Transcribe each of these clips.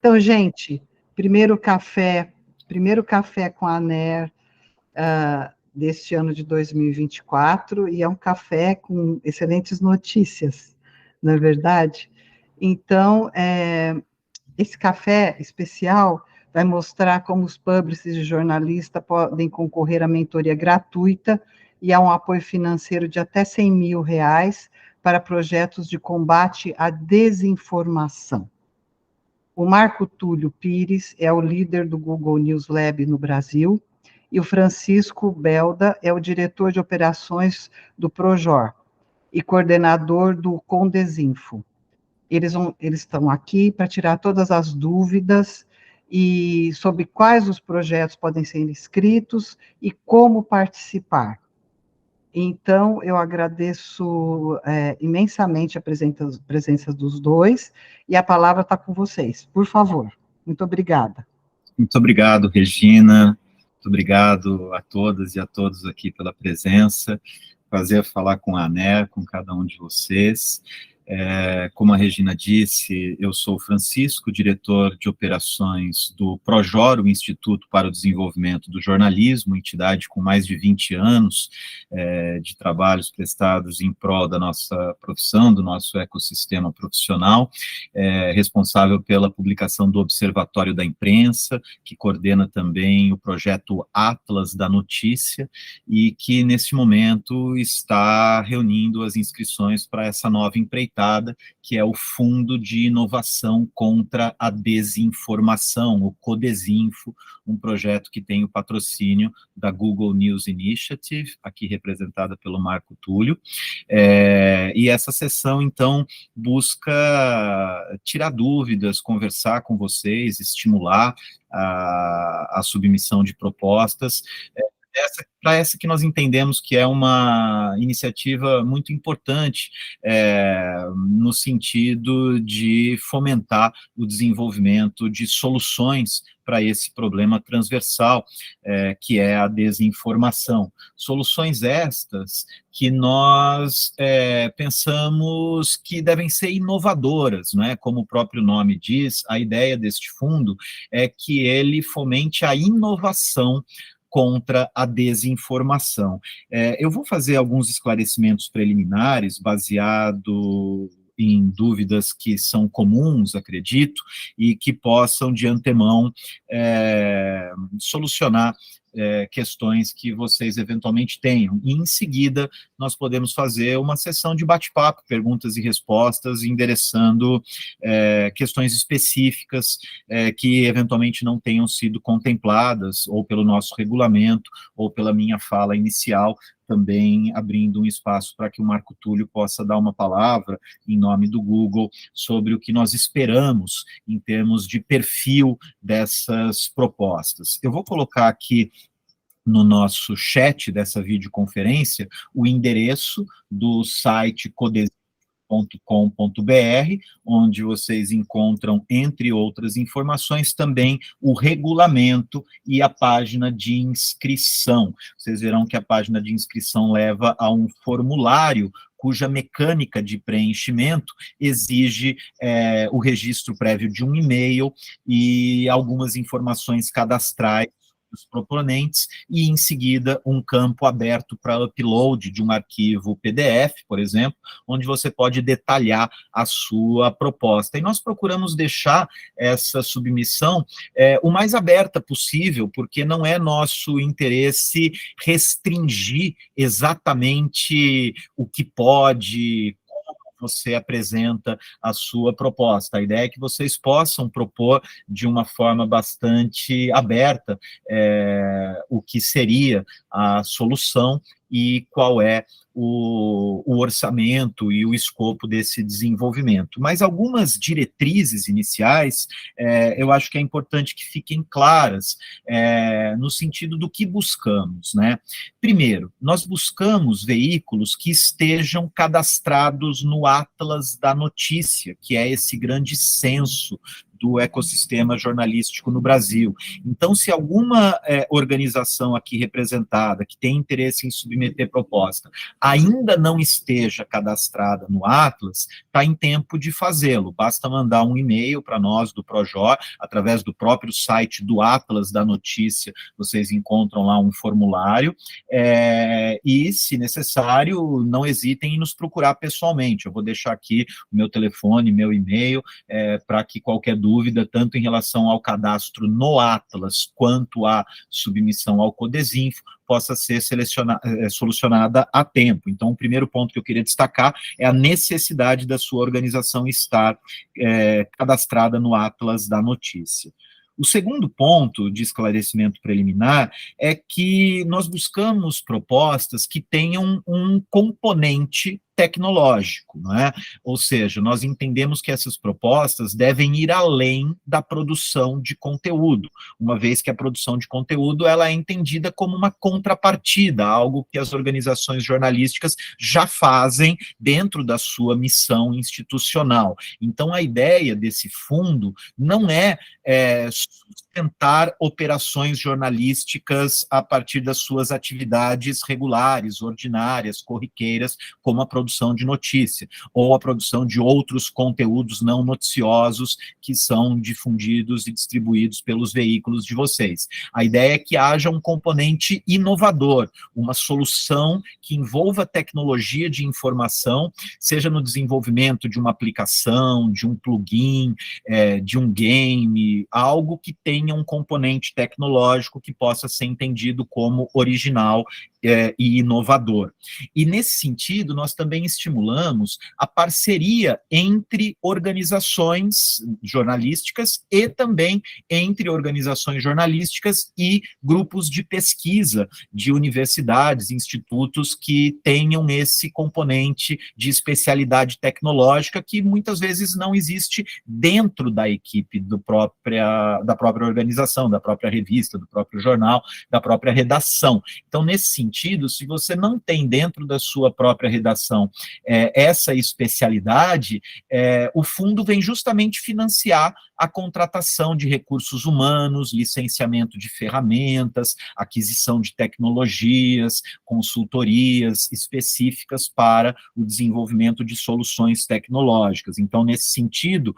Então, gente, primeiro café com a ANER deste ano de 2024, e é um café com excelentes notícias, não é verdade? Então, esse café especial vai mostrar como os publishers e jornalistas podem concorrer à mentoria gratuita e a um apoio financeiro de até R$ 100.000 para projetos de combate à desinformação. O Marco Túlio Pires é o líder do Google News Lab no Brasil, e o Francisco Belda é o diretor de operações do Projor e coordenador do Condesinfo. Eles estão aqui para tirar todas as dúvidas e sobre quais os projetos podem ser inscritos e como participar. Então, eu agradeço imensamente a presença dos dois, e a palavra está com vocês. Por favor. Muito obrigada. Muito obrigado, Regina. Muito obrigado a todas e a todos aqui pela presença. Prazer falar com a ANER, com cada um de vocês. Como a Regina disse, eu sou o Francisco, diretor de operações do Projor, o Instituto para o Desenvolvimento do Jornalismo, entidade com mais de 20 anos de trabalhos prestados em prol da nossa profissão, do nosso ecossistema profissional, responsável pela publicação do Observatório da Imprensa, que coordena também o projeto Atlas da Notícia, e que, nesse momento, está reunindo as inscrições para essa nova empreitada, que é o Fundo de Inovação contra a Desinformação, o Codesinfo, um projeto que tem o patrocínio da Google News Initiative, aqui representada pelo Marco Túlio, e essa sessão, então, busca tirar dúvidas, conversar com vocês, estimular a submissão de propostas, para essa que nós entendemos que é uma iniciativa muito importante, no sentido de fomentar o desenvolvimento de soluções para esse problema transversal, que é a desinformação. Soluções estas que nós pensamos que devem ser inovadoras, não é? Como o próprio nome diz, a ideia deste fundo é que ele fomente a inovação contra a desinformação. Eu vou fazer alguns esclarecimentos preliminares, baseado em dúvidas que são comuns, acredito, e que possam, de antemão, solucionar questões que vocês eventualmente tenham. E, em seguida, nós podemos fazer uma sessão de bate-papo, perguntas e respostas, endereçando questões específicas que, eventualmente, não tenham sido contempladas, ou pelo nosso regulamento, ou pela minha fala inicial, também abrindo um espaço para que o Marco Túlio possa dar uma palavra, em nome do Google, sobre o que nós esperamos em termos de perfil dessas propostas. Eu vou colocar aqui no nosso chat dessa videoconferência o endereço do site codesinfo.com.br, onde vocês encontram, entre outras informações, também o regulamento e a página de inscrição. Vocês verão que a página de inscrição leva a um formulário cuja mecânica de preenchimento exige o registro prévio de um e-mail e algumas informações cadastrais dos proponentes, e, em seguida, um campo aberto para upload de um arquivo PDF, por exemplo, onde você pode detalhar a sua proposta. E nós procuramos deixar essa submissão o mais aberta possível, porque não é nosso interesse restringir exatamente o que pode, você apresenta a sua proposta. A ideia é que vocês possam propor de uma forma bastante aberta o que seria a solução e qual é o orçamento e o escopo desse desenvolvimento. Mas algumas diretrizes iniciais, eu acho que é importante que fiquem claras, no sentido do que buscamos, né? Primeiro, nós buscamos veículos que estejam cadastrados no Atlas da Notícia, que é esse grande censo do ecossistema jornalístico no Brasil. Então, se alguma organização aqui representada, que tem interesse em submeter proposta, ainda não esteja cadastrada no Atlas, está em tempo de fazê-lo. Basta mandar um e-mail para nós do Projor, através do próprio site do Atlas da Notícia, vocês encontram lá um formulário, e, se necessário, não hesitem em nos procurar pessoalmente. Eu vou deixar aqui o meu telefone, meu e-mail, para que qualquer dúvida, tanto em relação ao cadastro no Atlas, quanto à submissão ao Codesinfo, possa ser solucionada a tempo. Então, o primeiro ponto que eu queria destacar é a necessidade da sua organização estar cadastrada no Atlas da Notícia. O segundo ponto de esclarecimento preliminar é que nós buscamos propostas que tenham um componente tecnológico, não é? Ou seja, nós entendemos que essas propostas devem ir além da produção de conteúdo, uma vez que a produção de conteúdo ela é entendida como uma contrapartida, algo que as organizações jornalísticas já fazem dentro da sua missão institucional. Então, a ideia desse fundo não é sustentar operações jornalísticas a partir das suas atividades regulares, ordinárias, corriqueiras, como a produção de notícia, ou a produção de outros conteúdos não noticiosos que são difundidos e distribuídos pelos veículos de vocês. A ideia é que haja um componente inovador, uma solução que envolva tecnologia de informação, seja no desenvolvimento de uma aplicação, de um plugin, de um game, algo que tenha um componente tecnológico que possa ser entendido como original e inovador. E, nesse sentido, nós também estimulamos a parceria entre organizações jornalísticas e também entre organizações jornalísticas e grupos de pesquisa de universidades, institutos que tenham esse componente de especialidade tecnológica que muitas vezes não existe dentro da equipe da própria organização, da própria revista, do próprio jornal, da própria redação. Então, nesse sentido, se você não tem dentro da sua própria redação essa especialidade, o fundo vem justamente financiar a contratação de recursos humanos, licenciamento de ferramentas, aquisição de tecnologias, consultorias específicas para o desenvolvimento de soluções tecnológicas. Então, nesse sentido,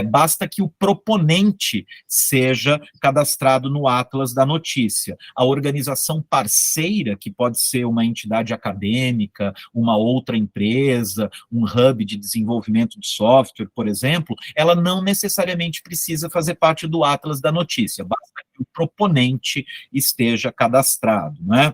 basta que o proponente seja cadastrado no Atlas da Notícia. A organização parceira, que pode ser uma entidade acadêmica, uma outra empresa, um hub de desenvolvimento de software, por exemplo, ela não necessariamente precisa fazer parte do Atlas da Notícia, basta que o proponente esteja cadastrado, né?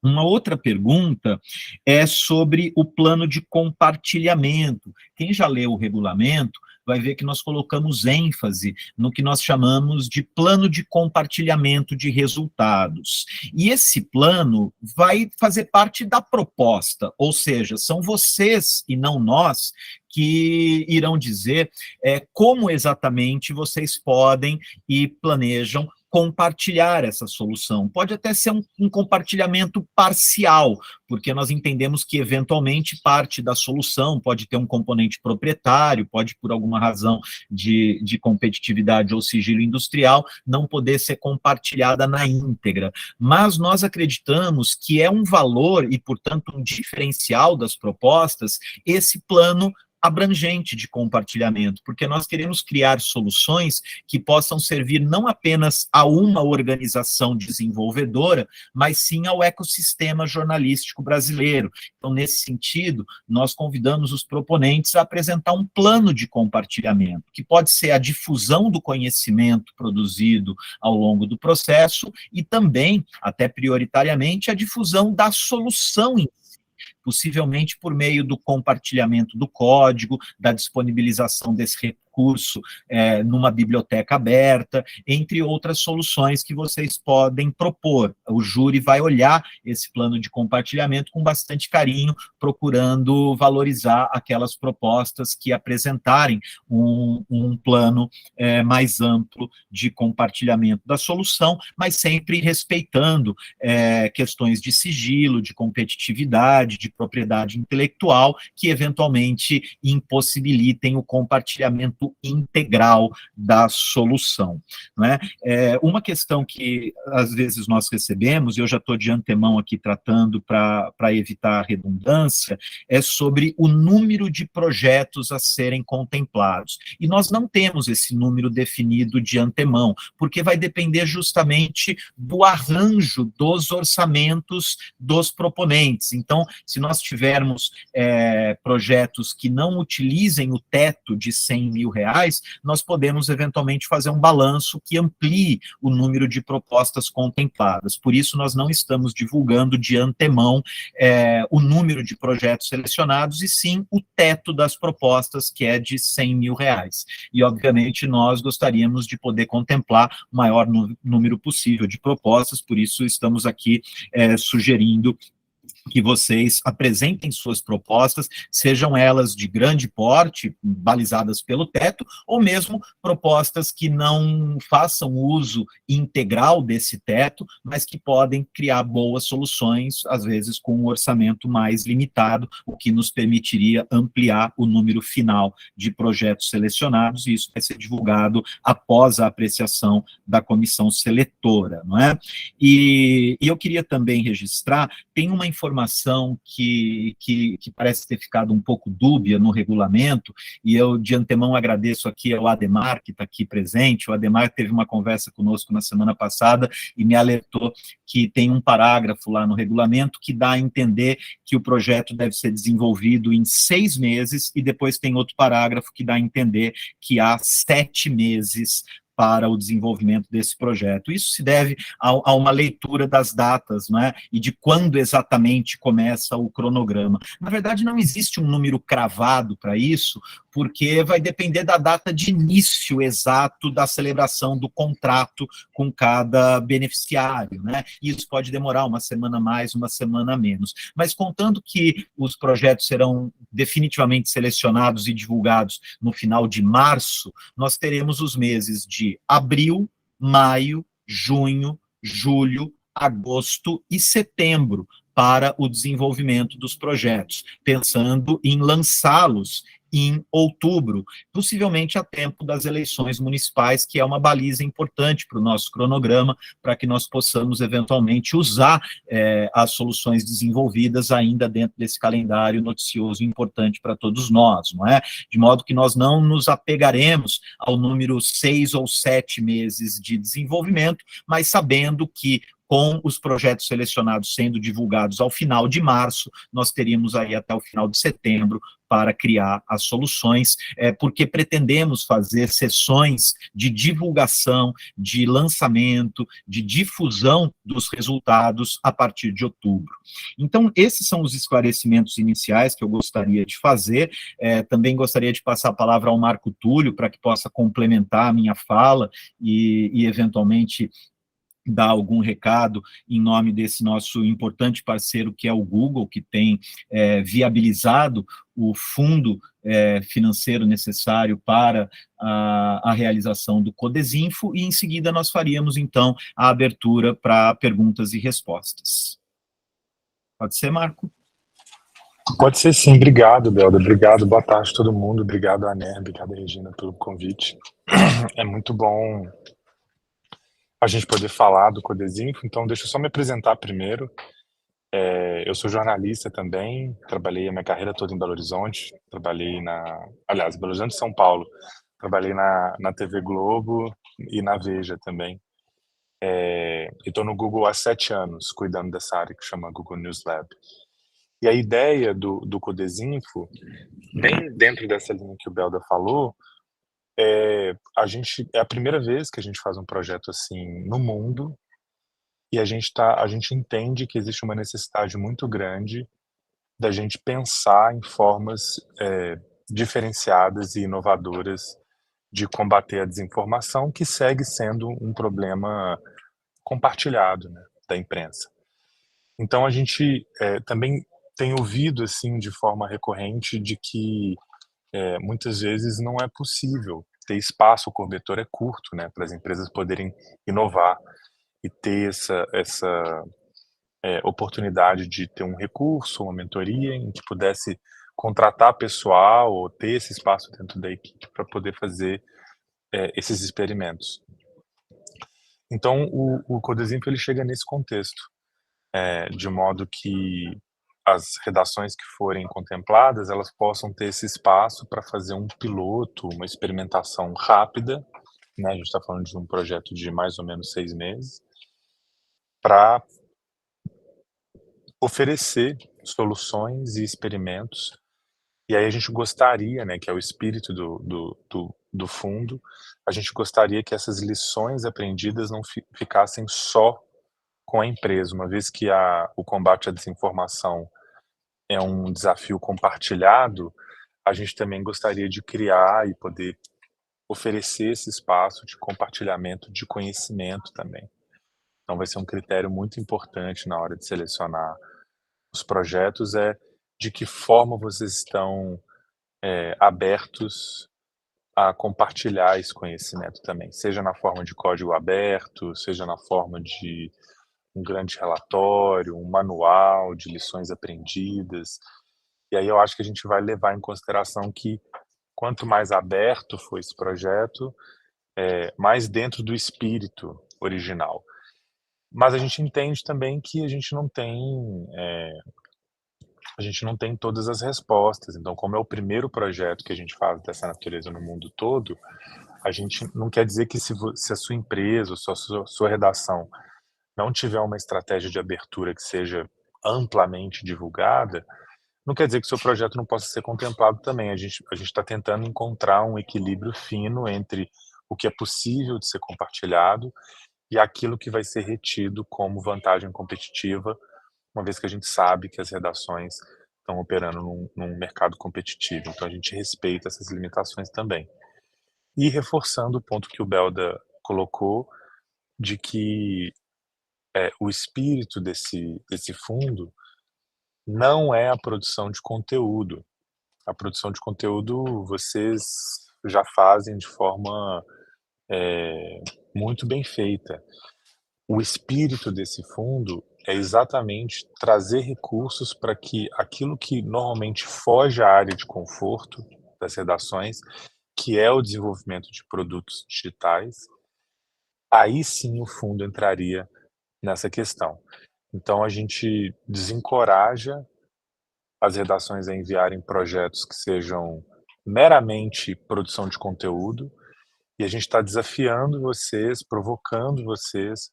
Uma outra pergunta é sobre o plano de compartilhamento. Quem já leu o regulamento vai ver que nós colocamos ênfase no que nós chamamos de plano de compartilhamento de resultados. E esse plano vai fazer parte da proposta, ou seja, são vocês e não nós que irão dizer como exatamente vocês podem e planejam compartilhar essa solução. Pode até ser um compartilhamento parcial, porque nós entendemos que, eventualmente, parte da solução pode ter um componente proprietário, pode, por alguma razão de competitividade ou sigilo industrial, não poder ser compartilhada na íntegra. Mas nós acreditamos que é um valor e, portanto, um diferencial das propostas, esse plano abrangente de compartilhamento, porque nós queremos criar soluções que possam servir não apenas a uma organização desenvolvedora, mas sim ao ecossistema jornalístico brasileiro. Então, nesse sentido, nós convidamos os proponentes a apresentar um plano de compartilhamento, que pode ser a difusão do conhecimento produzido ao longo do processo e também, até prioritariamente, a difusão da solução em si, possivelmente por meio do compartilhamento do código, da disponibilização desse recurso numa biblioteca aberta, entre outras soluções que vocês podem propor. O júri vai olhar esse plano de compartilhamento com bastante carinho, procurando valorizar aquelas propostas que apresentarem um plano mais amplo de compartilhamento da solução, mas sempre respeitando questões de sigilo, de competitividade, de propriedade intelectual, que eventualmente impossibilitem o compartilhamento desenvolvimento integral da solução, não é? Uma questão que às vezes nós recebemos, e eu já estou de antemão aqui tratando para evitar a redundância, é sobre o número de projetos a serem contemplados. E nós não temos esse número definido de antemão, porque vai depender justamente do arranjo dos orçamentos dos proponentes. Então, se nós tivermos projetos que não utilizem o teto de R$100 mil, nós podemos eventualmente fazer um balanço que amplie o número de propostas contempladas. Por isso, nós não estamos divulgando de antemão o número de projetos selecionados, e sim o teto das propostas, que é de R$100 mil. E, obviamente, nós gostaríamos de poder contemplar o maior número possível de propostas, por isso estamos aqui sugerindo que vocês apresentem suas propostas, sejam elas de grande porte, balizadas pelo teto, ou mesmo propostas que não façam uso integral desse teto, mas que podem criar boas soluções, às vezes com um orçamento mais limitado, o que nos permitiria ampliar o número final de projetos selecionados, e isso vai ser divulgado após a apreciação da comissão seletora, não é? E eu queria também registrar, tem uma informação que parece ter ficado um pouco dúbia no regulamento, e eu de antemão agradeço aqui ao Ademar, que está aqui presente. O Ademar teve uma conversa conosco na semana passada e me alertou que tem um parágrafo lá no regulamento que dá a entender que o projeto deve ser desenvolvido em 6 meses, e depois tem outro parágrafo que dá a entender que há 7 meses para o desenvolvimento desse projeto. Isso se deve a uma leitura das datas, não é? E de quando exatamente começa o cronograma. Na verdade, não existe um número cravado para isso, porque vai depender da data de início exato da celebração do contrato com cada beneficiário, né? Isso pode demorar uma semana mais, uma semana menos. Mas contando que os projetos serão definitivamente selecionados e divulgados no final de março, nós teremos os meses de abril, maio, junho, julho, agosto e setembro para o desenvolvimento dos projetos, pensando em lançá-los em outubro, possivelmente a tempo das eleições municipais, que é uma baliza importante para o nosso cronograma, para que nós possamos eventualmente usar as soluções desenvolvidas ainda dentro desse calendário noticioso importante para todos nós, não é? De modo que nós não nos apegaremos ao número 6 ou 7 meses de desenvolvimento, mas sabendo que com os projetos selecionados sendo divulgados ao final de março, nós teríamos aí até o final de setembro para criar as soluções, porque pretendemos fazer sessões de divulgação, de lançamento, de difusão dos resultados a partir de outubro. Então, esses são os esclarecimentos iniciais que eu gostaria de fazer. Também gostaria de passar a palavra ao Marco Túlio, para que possa complementar a minha fala e eventualmente dar algum recado em nome desse nosso importante parceiro, que é o Google, que tem viabilizado o fundo financeiro necessário para a realização do Codesinfo, e em seguida nós faríamos, então, a abertura para perguntas e respostas. Pode ser, Marco? Pode ser sim, obrigado, Belda, obrigado, boa tarde a todo mundo, obrigado, Aner, obrigado, Regina, pelo convite. É muito bom a gente poder falar do Codesinfo, então deixa eu só me apresentar primeiro. Eu sou jornalista também, trabalhei a minha carreira toda em Belo Horizonte, Belo Horizonte e São Paulo, trabalhei na TV Globo e na Veja também. E estou no Google há 7 anos, cuidando dessa área que chama Google News Lab. E a ideia do Codesinfo, bem dentro dessa linha que o Belda falou, é a primeira vez que a gente faz um projeto assim no mundo, e a gente entende que existe uma necessidade muito grande da gente pensar em formas diferenciadas e inovadoras de combater a desinformação, que segue sendo um problema compartilhado, né, da imprensa. Então a gente também tem ouvido assim de forma recorrente de que muitas vezes não é possível ter espaço, o cobertor é curto, né, para as empresas poderem inovar e ter essa oportunidade de ter um recurso, uma mentoria em que pudesse contratar pessoal ou ter esse espaço dentro da equipe para poder fazer esses experimentos. Então, o Codesimp ele chega nesse contexto, de modo que as redações que forem contempladas, elas possam ter esse espaço para fazer um piloto, uma experimentação rápida, né? A gente está falando de um projeto de mais ou menos 6 meses, para oferecer soluções e experimentos. E aí a gente gostaria, né, que é o espírito do fundo, a gente gostaria que essas lições aprendidas não ficassem só com a empresa, uma vez que o combate à desinformação é um desafio compartilhado, a gente também gostaria de criar e poder oferecer esse espaço de compartilhamento de conhecimento também. Então vai ser um critério muito importante na hora de selecionar os projetos, de que forma vocês estão abertos a compartilhar esse conhecimento também, seja na forma de código aberto, seja na forma de um grande relatório, um manual de lições aprendidas. E aí eu acho que a gente vai levar em consideração que quanto mais aberto for esse projeto, mais dentro do espírito original. Mas a gente entende também que a gente não tem todas as respostas. Então, como é o primeiro projeto que a gente faz dessa natureza no mundo todo, a gente não quer dizer que se a sua empresa, ou sua redação não tiver uma estratégia de abertura que seja amplamente divulgada, não quer dizer que o seu projeto não possa ser contemplado também. A gente está tentando encontrar um equilíbrio fino entre o que é possível de ser compartilhado e aquilo que vai ser retido como vantagem competitiva, uma vez que a gente sabe que as redações estão operando num mercado competitivo. Então, a gente respeita essas limitações também. E reforçando o ponto que o Belda colocou, de que o espírito desse fundo não é a produção de conteúdo. A produção de conteúdo vocês já fazem de forma muito bem feita. O espírito desse fundo é exatamente trazer recursos para que aquilo que normalmente foge à área de conforto das redações, que é o desenvolvimento de produtos digitais, aí sim o fundo entraria nessa questão. Então a gente desencoraja as redações a enviarem projetos que sejam meramente produção de conteúdo, e a gente está desafiando vocês, provocando vocês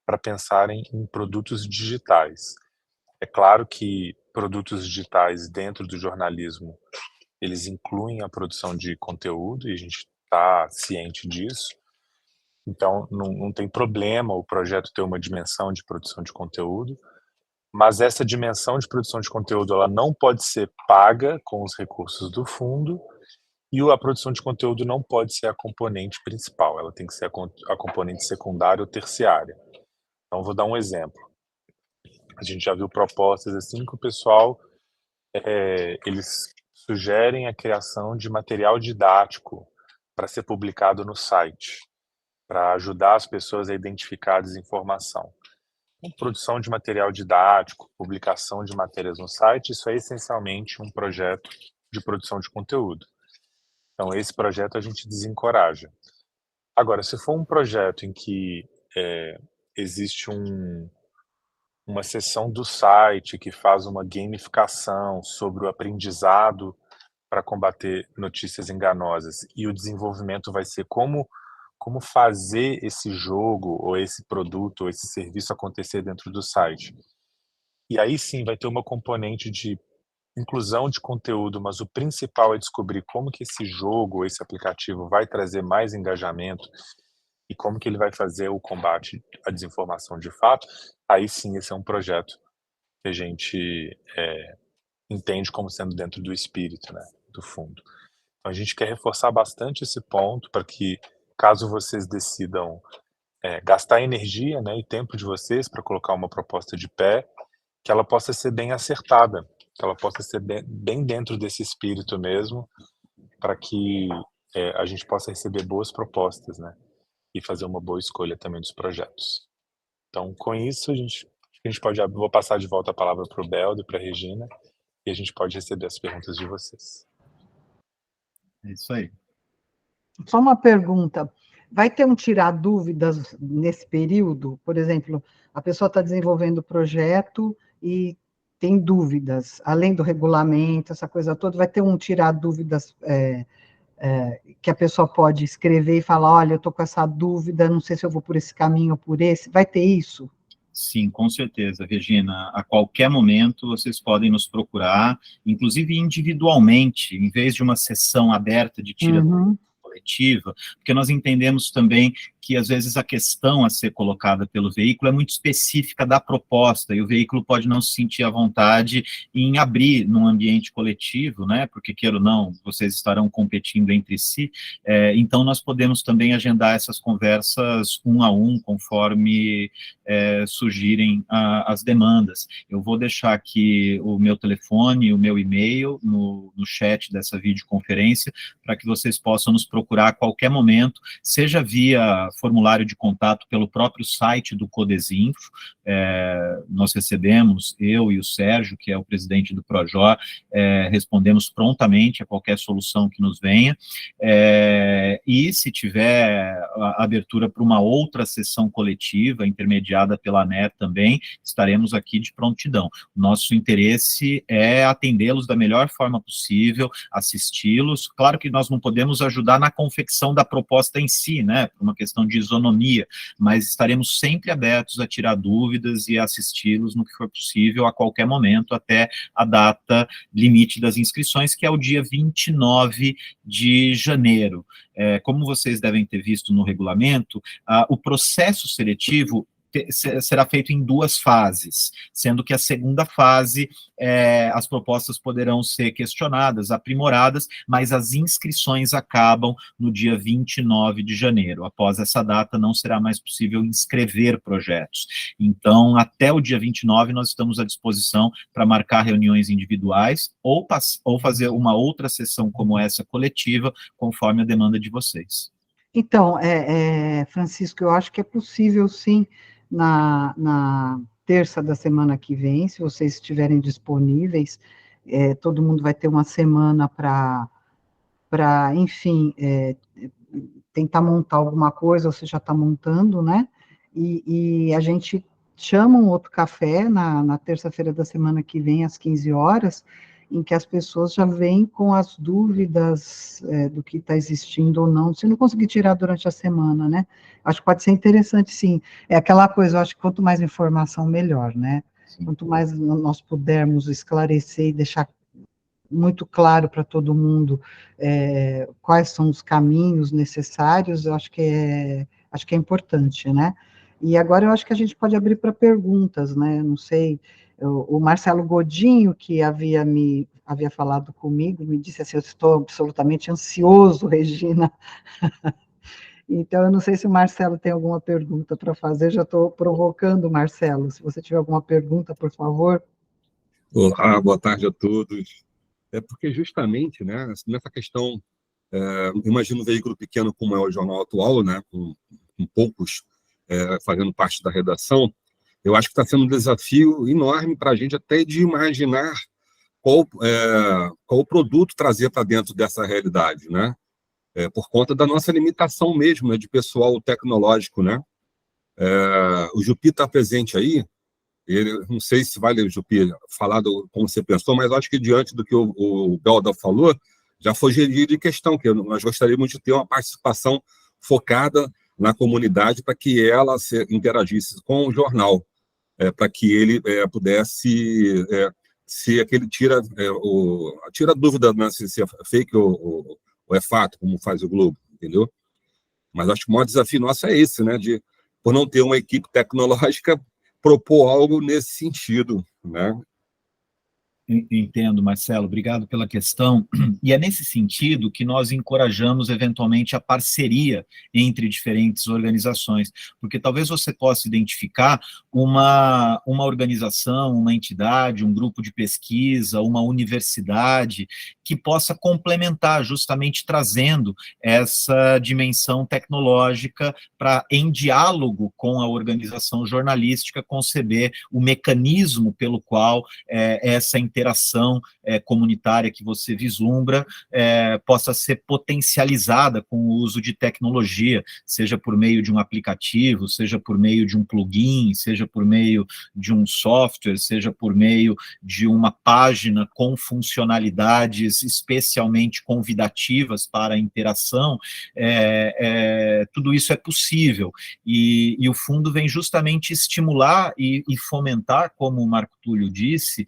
para pensarem em produtos digitais. É claro que produtos digitais dentro do jornalismo, eles incluem a produção de conteúdo, e a gente está ciente disso. Então, não tem problema o projeto ter uma dimensão de produção de conteúdo, mas essa dimensão de produção de conteúdo ela não pode ser paga com os recursos do fundo, e a produção de conteúdo não pode ser a componente principal, ela tem que ser a componente secundária ou terciária. Então, vou dar um exemplo. A gente já viu propostas assim que o pessoal, eles sugerem a criação de material didático para ser publicado no site, para ajudar as pessoas a identificar a desinformação. Produção de material didático, publicação de matérias no site, isso é essencialmente um projeto de produção de conteúdo. Então, esse projeto a gente desencoraja. Agora, se for um projeto em que existe uma seção do site que faz uma gamificação sobre o aprendizado para combater notícias enganosas, e o desenvolvimento vai ser como fazer esse jogo, ou esse produto, ou esse serviço acontecer dentro do site. E aí sim vai ter uma componente de inclusão de conteúdo, mas o principal é descobrir como que esse jogo, esse aplicativo vai trazer mais engajamento e como que ele vai fazer o combate à desinformação de fato. Aí sim esse é um projeto que a gente entende como sendo dentro do espírito, né, do fundo. Então a gente quer reforçar bastante esse ponto para que, caso vocês decidam gastar energia, né, e tempo de vocês para colocar uma proposta de pé, que ela possa ser bem acertada, que ela possa ser bem dentro desse espírito mesmo, para que a gente possa receber boas propostas, né, e fazer uma boa escolha também dos projetos. Então, com isso, a gente pode... Vou passar de volta a palavra para o Beldo e para a Regina, e a gente pode receber as perguntas de vocês. É isso aí. Só uma pergunta, vai ter um tirar dúvidas nesse período? Por exemplo, a pessoa está desenvolvendo o projeto e tem dúvidas, além do regulamento, essa coisa toda, vai ter um tirar dúvidas que a pessoa pode escrever e falar, olha, eu estou com essa dúvida, não sei se eu vou por esse caminho ou por esse, vai ter isso? Sim, com certeza, Regina. A qualquer momento vocês podem nos procurar, inclusive individualmente, em vez de uma sessão aberta de tira coletiva, porque nós entendemos também que, às vezes, a questão a ser colocada pelo veículo é muito específica da proposta, e o veículo pode não se sentir à vontade em abrir num ambiente coletivo, né, porque, queira ou não, vocês estarão competindo entre si, então nós podemos também agendar essas conversas um a um, conforme surgirem as demandas. Eu vou deixar aqui o meu telefone, o meu e-mail no chat dessa videoconferência, para que vocês possam nos procurar a qualquer momento, seja via formulário de contato pelo próprio site do Codesinfo. Nós recebemos, eu e o Sérgio, que é o presidente do Projó, respondemos prontamente a qualquer solução que nos venha, e se tiver a abertura para uma outra sessão coletiva, intermediada pela ANER também, estaremos aqui de prontidão. Nosso interesse é atendê-los da melhor forma possível, assisti-los. Claro que nós não podemos ajudar na confecção da proposta em si, né, por uma questão de isonomia, mas estaremos sempre abertos a tirar dúvidas e assisti-los no que for possível a qualquer momento, até a data limite das inscrições, que é o dia 29 de janeiro. Como vocês devem ter visto no regulamento, o processo seletivo será feito em 2 fases, sendo que a segunda fase, as propostas poderão ser questionadas, aprimoradas, mas as inscrições acabam no dia 29 de janeiro. Após essa data, não será mais possível inscrever projetos. Então, até o dia 29, nós estamos à disposição para marcar reuniões individuais ou fazer uma outra sessão como essa coletiva, conforme a demanda de vocês. Então, Francisco, eu acho que é possível, sim, na terça da semana que vem, se vocês estiverem disponíveis, todo mundo vai ter uma semana para, enfim, tentar montar alguma coisa, ou você já está montando, né? E a gente chama um outro café na terça-feira da semana que vem, às 15 horas, em que as pessoas já vêm com as dúvidas do que está existindo ou não, se não conseguir tirar durante a semana, né? Acho que pode ser interessante, sim. É aquela coisa, eu acho que quanto mais informação, melhor, né? Sim. Quanto mais nós pudermos esclarecer e deixar muito claro para todo mundo quais são os caminhos necessários, eu acho que é importante, né? E agora eu acho que a gente pode abrir para perguntas, né? Não sei, o Marcelo Godinho, que havia falado comigo, me disse assim, eu estou absolutamente ansioso, Regina. Então, eu não sei se o Marcelo tem alguma pergunta para fazer, já estou provocando o Marcelo. Se você tiver alguma pergunta, por favor. Olá, boa tarde a todos. É porque justamente, né, nessa questão, imagino um veículo pequeno como é o Jornal Atual, né, com poucos fazendo parte da redação, eu acho que está sendo um desafio enorme para a gente até de imaginar qual o produto trazer para dentro dessa realidade, né? Por conta da nossa limitação mesmo, né, de pessoal tecnológico, né? O Jupi está presente aí, ele, não sei se vale, Jupi, falar como você pensou, mas acho que diante do que o Belda falou, já foi gerido de questão, que nós gostaríamos de ter uma participação focada na comunidade para que ela interagisse com o jornal, para que ele pudesse se aquele tira dúvida, né, se é fake ou é fato, como faz o Globo, entendeu? Mas acho que o maior desafio nosso é esse, né, por não ter uma equipe tecnológica, propor algo nesse sentido, né? Entendo, Marcelo, obrigado pela questão, e é nesse sentido que nós encorajamos eventualmente a parceria entre diferentes organizações, porque talvez você possa identificar uma organização, uma entidade, um grupo de pesquisa, uma universidade, que possa complementar, justamente trazendo essa dimensão tecnológica para, em diálogo com a organização jornalística, conceber o mecanismo pelo qual essa interação comunitária que você vislumbra possa ser potencializada com o uso de tecnologia, seja por meio de um aplicativo, seja por meio de um plugin, seja por meio de um software, seja por meio de uma página com funcionalidades especialmente convidativas para a interação, tudo isso é possível, e o fundo vem justamente estimular e fomentar, como o Marco Túlio disse,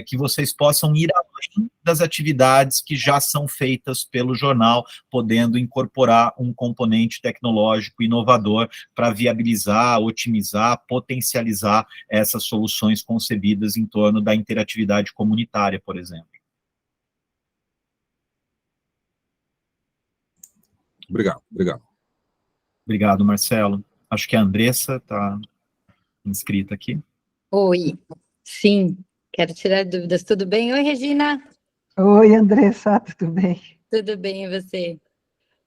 que vocês possam ir além das atividades que já são feitas pelo jornal, podendo incorporar um componente tecnológico inovador para viabilizar, otimizar, potencializar essas soluções concebidas em torno da interatividade comunitária, por exemplo. Obrigado, obrigado. Obrigado, Marcelo. Acho que a Andressa está inscrita aqui. Oi, sim, quero tirar dúvidas. Tudo bem? Oi, Regina. Oi, Andressa, tudo bem? Tudo bem, e você?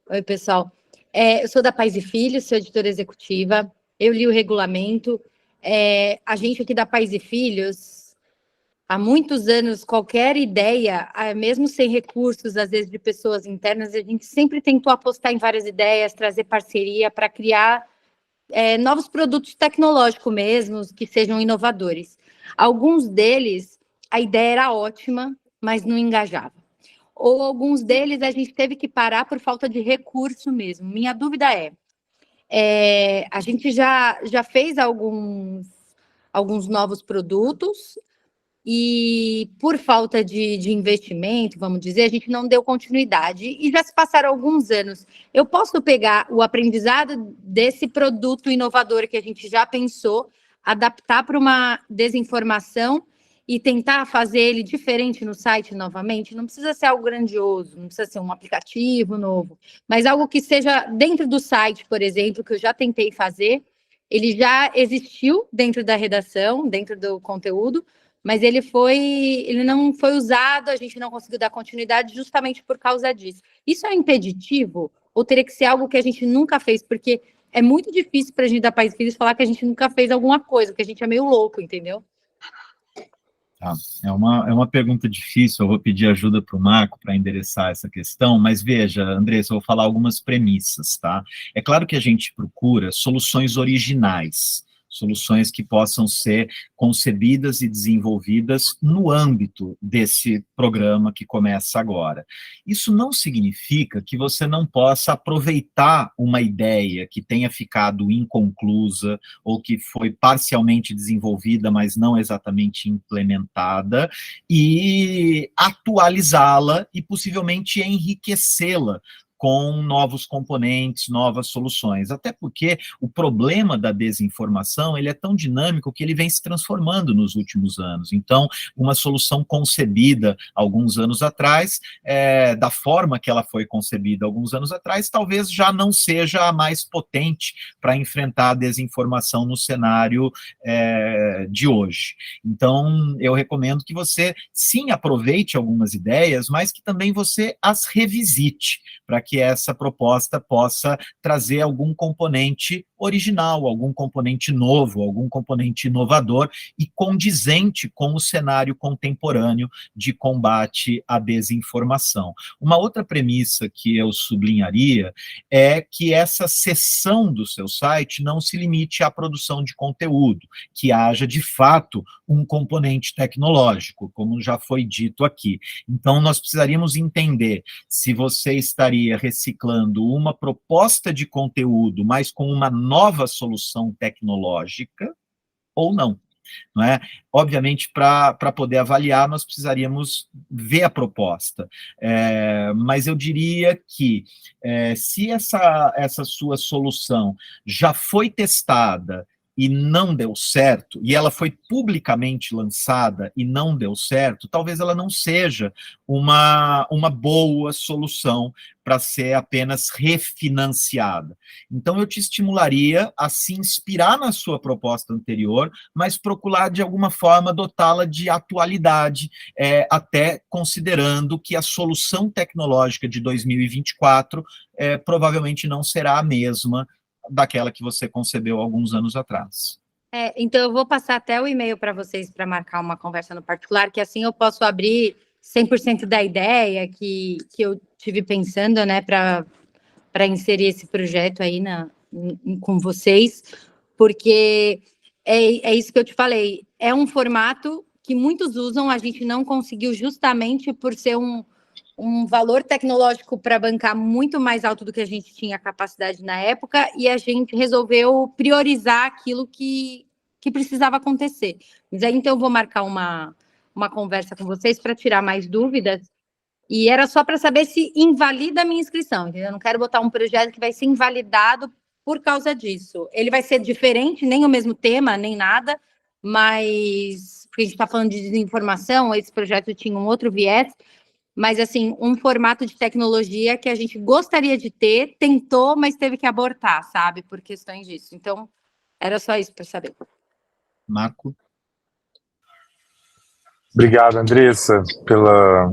Oi, pessoal. Eu sou da Pais e Filhos, sou editora executiva. Eu li o regulamento. A gente aqui da Pais e Filhos, há muitos anos, qualquer ideia, mesmo sem recursos, às vezes de pessoas internas, a gente sempre tentou apostar em várias ideias, trazer parceria para criar novos produtos tecnológicos mesmo, que sejam inovadores. Alguns deles, a ideia era ótima, mas não engajava. Ou alguns deles a gente teve que parar por falta de recurso mesmo. Minha dúvida a gente já fez alguns novos produtos e por falta de investimento, vamos dizer, a gente não deu continuidade e já se passaram alguns anos. Eu posso pegar o aprendizado desse produto inovador que a gente já pensou, adaptar para uma desinformação e tentar fazer ele diferente no site novamente? Não precisa ser algo grandioso, não precisa ser um aplicativo novo, mas algo que seja dentro do site, por exemplo, que eu já tentei fazer. Ele já existiu dentro da redação, dentro do conteúdo, mas ele não foi usado, a gente não conseguiu dar continuidade justamente por causa disso. Isso é impeditivo? Ou teria que ser algo que a gente nunca fez? Porque é muito difícil para a gente da Pais e Filhos falar que a gente nunca fez alguma coisa, porque a gente é meio louco, entendeu? Tá. É uma pergunta difícil, eu vou pedir ajuda para o Marco para endereçar essa questão, mas veja, Andressa, eu vou falar algumas premissas, tá? É claro que a gente procura soluções originais, soluções que possam ser concebidas e desenvolvidas no âmbito desse programa que começa agora. Isso não significa que você não possa aproveitar uma ideia que tenha ficado inconclusa ou que foi parcialmente desenvolvida, mas não exatamente implementada, e atualizá-la e possivelmente enriquecê-la com novos componentes, novas soluções, até porque o problema da desinformação, ele é tão dinâmico que ele vem se transformando nos últimos anos. Então, uma solução concebida alguns anos atrás, da forma que ela foi concebida alguns anos atrás, talvez já não seja a mais potente para enfrentar a desinformação no cenário de hoje. Então, eu recomendo que você, sim, aproveite algumas ideias, mas que também você as revisite, para que essa proposta possa trazer algum componente original, algum componente novo, algum componente inovador e condizente com o cenário contemporâneo de combate à desinformação. Uma outra premissa que eu sublinharia é que essa seção do seu site não se limite à produção de conteúdo, que haja, de fato, um componente tecnológico, como já foi dito aqui. Então, nós precisaríamos entender se você estaria reciclando uma proposta de conteúdo, mas com uma nova solução tecnológica, ou não. Não é? Obviamente, para poder avaliar, nós precisaríamos ver a proposta. Mas eu diria que, se essa sua solução já foi testada e não deu certo, e ela foi publicamente lançada e não deu certo, talvez ela não seja uma boa solução para ser apenas refinanciada. Então, eu te estimularia a se inspirar na sua proposta anterior, mas procurar, de alguma forma, dotá-la de atualidade, até considerando que a solução tecnológica de 2024 provavelmente não será a mesma daquela que você concebeu alguns anos atrás. Então, eu vou passar até o e-mail para vocês para marcar uma conversa no particular, que assim eu posso abrir 100% da ideia que eu tive pensando, né, para inserir esse projeto aí com vocês, porque é isso que eu te falei, é um formato que muitos usam, a gente não conseguiu justamente por ser um valor tecnológico para bancar muito mais alto do que a gente tinha capacidade na época, e a gente resolveu priorizar aquilo que precisava acontecer. Mas aí, então, eu vou marcar uma conversa com vocês para tirar mais dúvidas, e era só para saber se invalida a minha inscrição, entendeu? Eu não quero botar um projeto que vai ser invalidado por causa disso. Ele vai ser diferente, nem o mesmo tema, nem nada, mas, porque a gente está falando de desinformação, esse projeto tinha um outro viés, mas, assim, um formato de tecnologia que a gente gostaria de ter, tentou, mas teve que abortar, sabe? Por questões disso. Então, era só isso para saber. Marco? Obrigado, Andressa, pela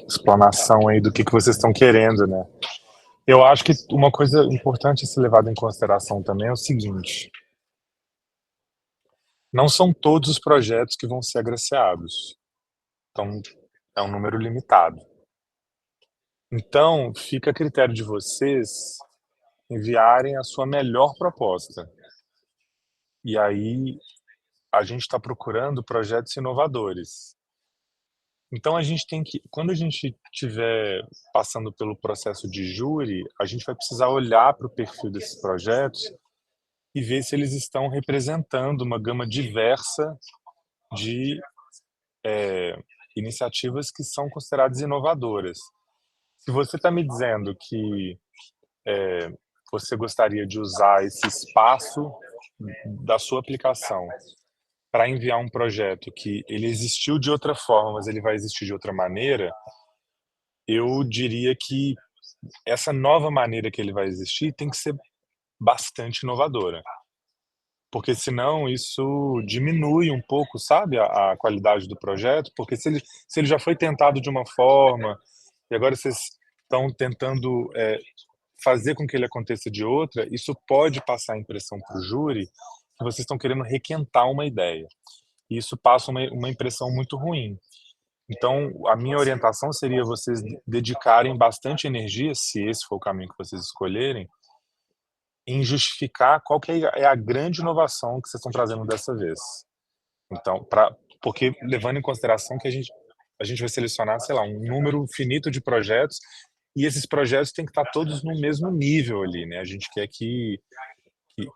explanação aí do que vocês estão querendo, né? Eu acho que uma coisa importante a ser levada em consideração também é o seguinte: não são todos os projetos que vão ser agraciados. Então, é um número limitado. Então, fica a critério de vocês enviarem a sua melhor proposta. E aí, a gente está procurando projetos inovadores. Então, a gente tem que, quando a gente estiver passando pelo processo de júri, a gente vai precisar olhar para o perfil desses projetos e ver se eles estão representando uma gama diversa de iniciativas que são consideradas inovadoras. Se você está me dizendo que você gostaria de usar esse espaço da sua aplicação para enviar um projeto que ele existiu de outra forma, mas ele vai existir de outra maneira, eu diria que essa nova maneira que ele vai existir tem que ser bastante inovadora. Porque senão isso diminui um pouco, sabe, a qualidade do projeto, porque se ele já foi tentado de uma forma e agora vocês estão tentando fazer com que ele aconteça de outra, isso pode passar a impressão para o júri que vocês estão querendo requentar uma ideia. E isso passa uma impressão muito ruim. Então, a minha orientação seria vocês dedicarem bastante energia, se esse for o caminho que vocês escolherem, em justificar qual que é a grande inovação que vocês estão trazendo dessa vez. Então, porque levando em consideração que a gente vai selecionar, sei lá, um número finito de projetos, e esses projetos têm que estar todos no mesmo nível ali, né? A gente quer que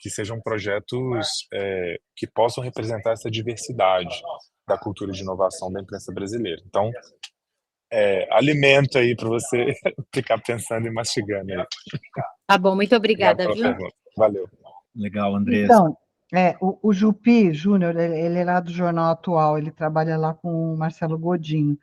sejam projetos que possam representar essa diversidade da cultura de inovação da imprensa brasileira. Então, alimento aí para você ficar pensando e mastigando aí. Tá bom, muito obrigada, viu? Pergunta. Valeu. Legal, Andressa. Então, o Jupi Júnior, ele é lá do Jornal Atual, ele trabalha lá com o Marcelo Godinho.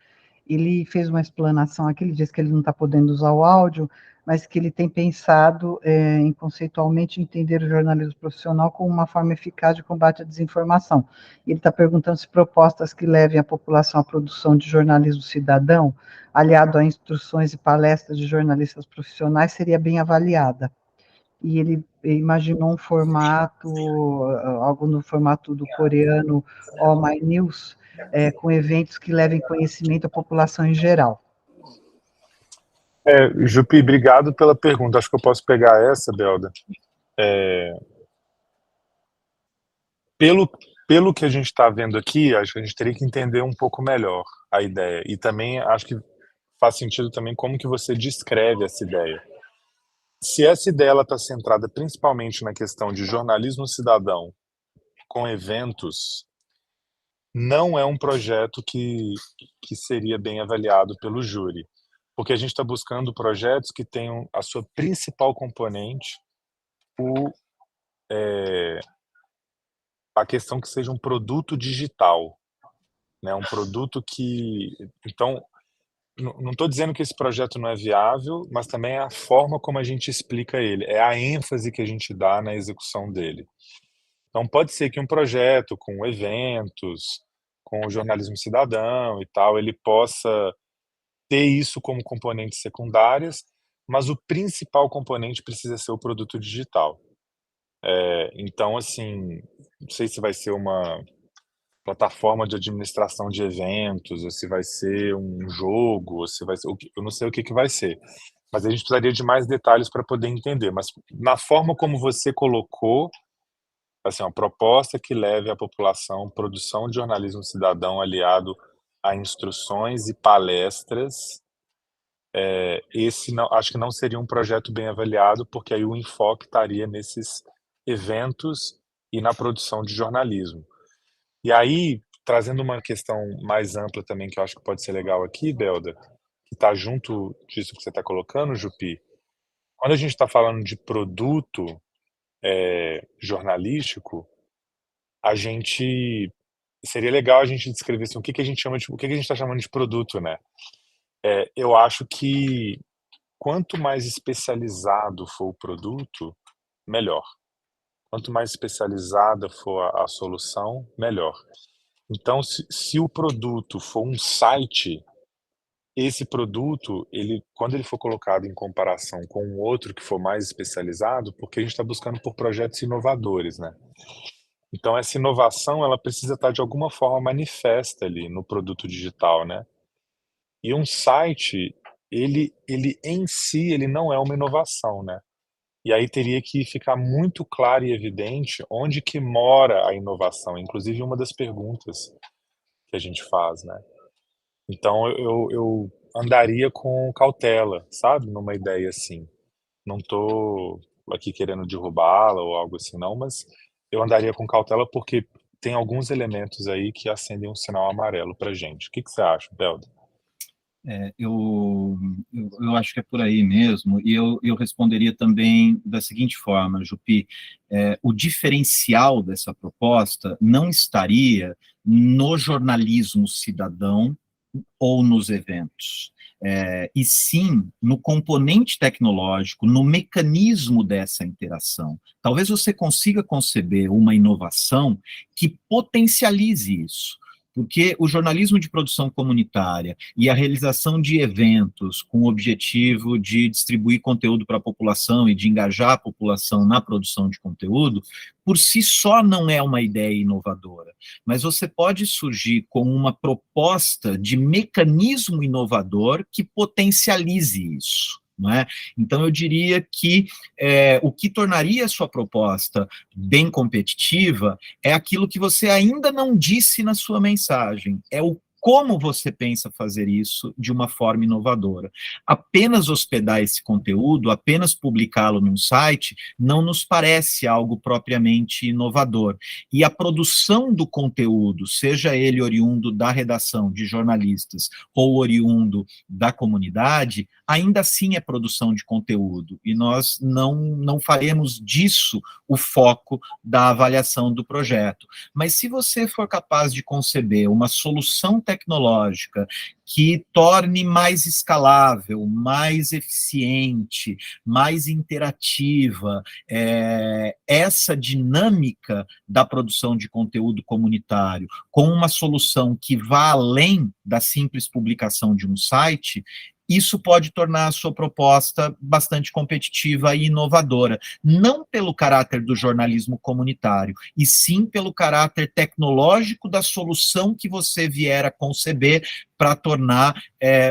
Ele fez uma explanação aqui, ele disse que ele não está podendo usar o áudio, mas que ele tem pensado em conceitualmente entender o jornalismo profissional como uma forma eficaz de combate à desinformação. Ele está perguntando se propostas que levem a população à produção de jornalismo cidadão, aliado a instruções e palestras de jornalistas profissionais, seria bem avaliada. E ele imaginou um formato, algo no formato do coreano All My News, com eventos que levem conhecimento à população em geral. Jupi, obrigado pela pergunta. Acho que eu posso pegar essa, Belda. Pelo que a gente está vendo aqui, acho que a gente teria que entender um pouco melhor a ideia. E também acho que faz sentido também como que você descreve essa ideia. Se essa ideia está centrada principalmente na questão de jornalismo cidadão com eventos, não é um projeto que seria bem avaliado pelo júri, porque a gente está buscando projetos que tenham a sua principal componente a questão que seja um produto digital, né? Um produto que... Então, não estou dizendo que esse projeto não é viável, mas também é a forma como a gente explica ele, é a ênfase que a gente dá na execução dele. Então, pode ser que um projeto com eventos, com o jornalismo cidadão e tal, ele possa ter isso como componentes secundárias, mas o principal componente precisa ser o produto digital. Então, assim, não sei se vai ser uma plataforma de administração de eventos, ou se vai ser um jogo, ou se vai ser... Eu não sei o que vai ser, mas a gente precisaria de mais detalhes para poder entender. Mas na forma como você colocou, assim, uma proposta que leve à população produção de jornalismo cidadão aliado a instruções e palestras, esse não, acho que não seria um projeto bem avaliado, porque aí o enfoque estaria nesses eventos e na produção de jornalismo. E aí, trazendo uma questão mais ampla também, que eu acho que pode ser legal aqui, Belda, que está junto disso que você está colocando, Jupi, quando a gente está falando de produto jornalístico, seria legal a gente descrever assim, o que a gente está chamando de produto, né? Eu acho que quanto mais especializado for o produto, melhor. Quanto mais especializada for a solução, melhor. Então, se o produto for um site, esse produto, quando ele for colocado em comparação com um outro que for mais especializado, porque a gente está buscando por projetos inovadores, né? Então, essa inovação, ela precisa estar de alguma forma manifesta ali no produto digital, né? E um site, ele em si, ele não é uma inovação, né? E aí teria que ficar muito claro e evidente onde que mora a inovação, inclusive uma das perguntas que a gente faz, né? Então eu andaria com cautela, sabe? Numa ideia assim. Não tô aqui querendo derrubá-la ou algo assim, não, mas eu andaria com cautela porque tem alguns elementos aí que acendem um sinal amarelo pra gente. O que você acha, Belda? Eu acho que é por aí mesmo, e eu responderia também da seguinte forma, Jupi, o diferencial dessa proposta não estaria no jornalismo cidadão ou nos eventos, e sim no componente tecnológico, no mecanismo dessa interação. Talvez você consiga conceber uma inovação que potencialize isso. Porque o jornalismo de produção comunitária e a realização de eventos com o objetivo de distribuir conteúdo para a população e de engajar a população na produção de conteúdo, por si só não é uma ideia inovadora, mas você pode surgir com uma proposta de mecanismo inovador que potencialize isso. Não é? Então, eu diria que o que tornaria a sua proposta bem competitiva é aquilo que você ainda não disse na sua mensagem, é o como você pensa fazer isso de uma forma inovadora. Apenas hospedar esse conteúdo, apenas publicá-lo num site, não nos parece algo propriamente inovador. E a produção do conteúdo, seja ele oriundo da redação de jornalistas ou oriundo da comunidade, ainda assim é produção de conteúdo. E nós não faremos disso o foco da avaliação do projeto. Mas se você for capaz de conceber uma solução tecnológica que torne mais escalável, mais eficiente, mais interativa, essa dinâmica da produção de conteúdo comunitário, com uma solução que vá além da simples publicação de um site, isso pode tornar a sua proposta bastante competitiva e inovadora, não pelo caráter do jornalismo comunitário, e sim pelo caráter tecnológico da solução que você vier a conceber para tornar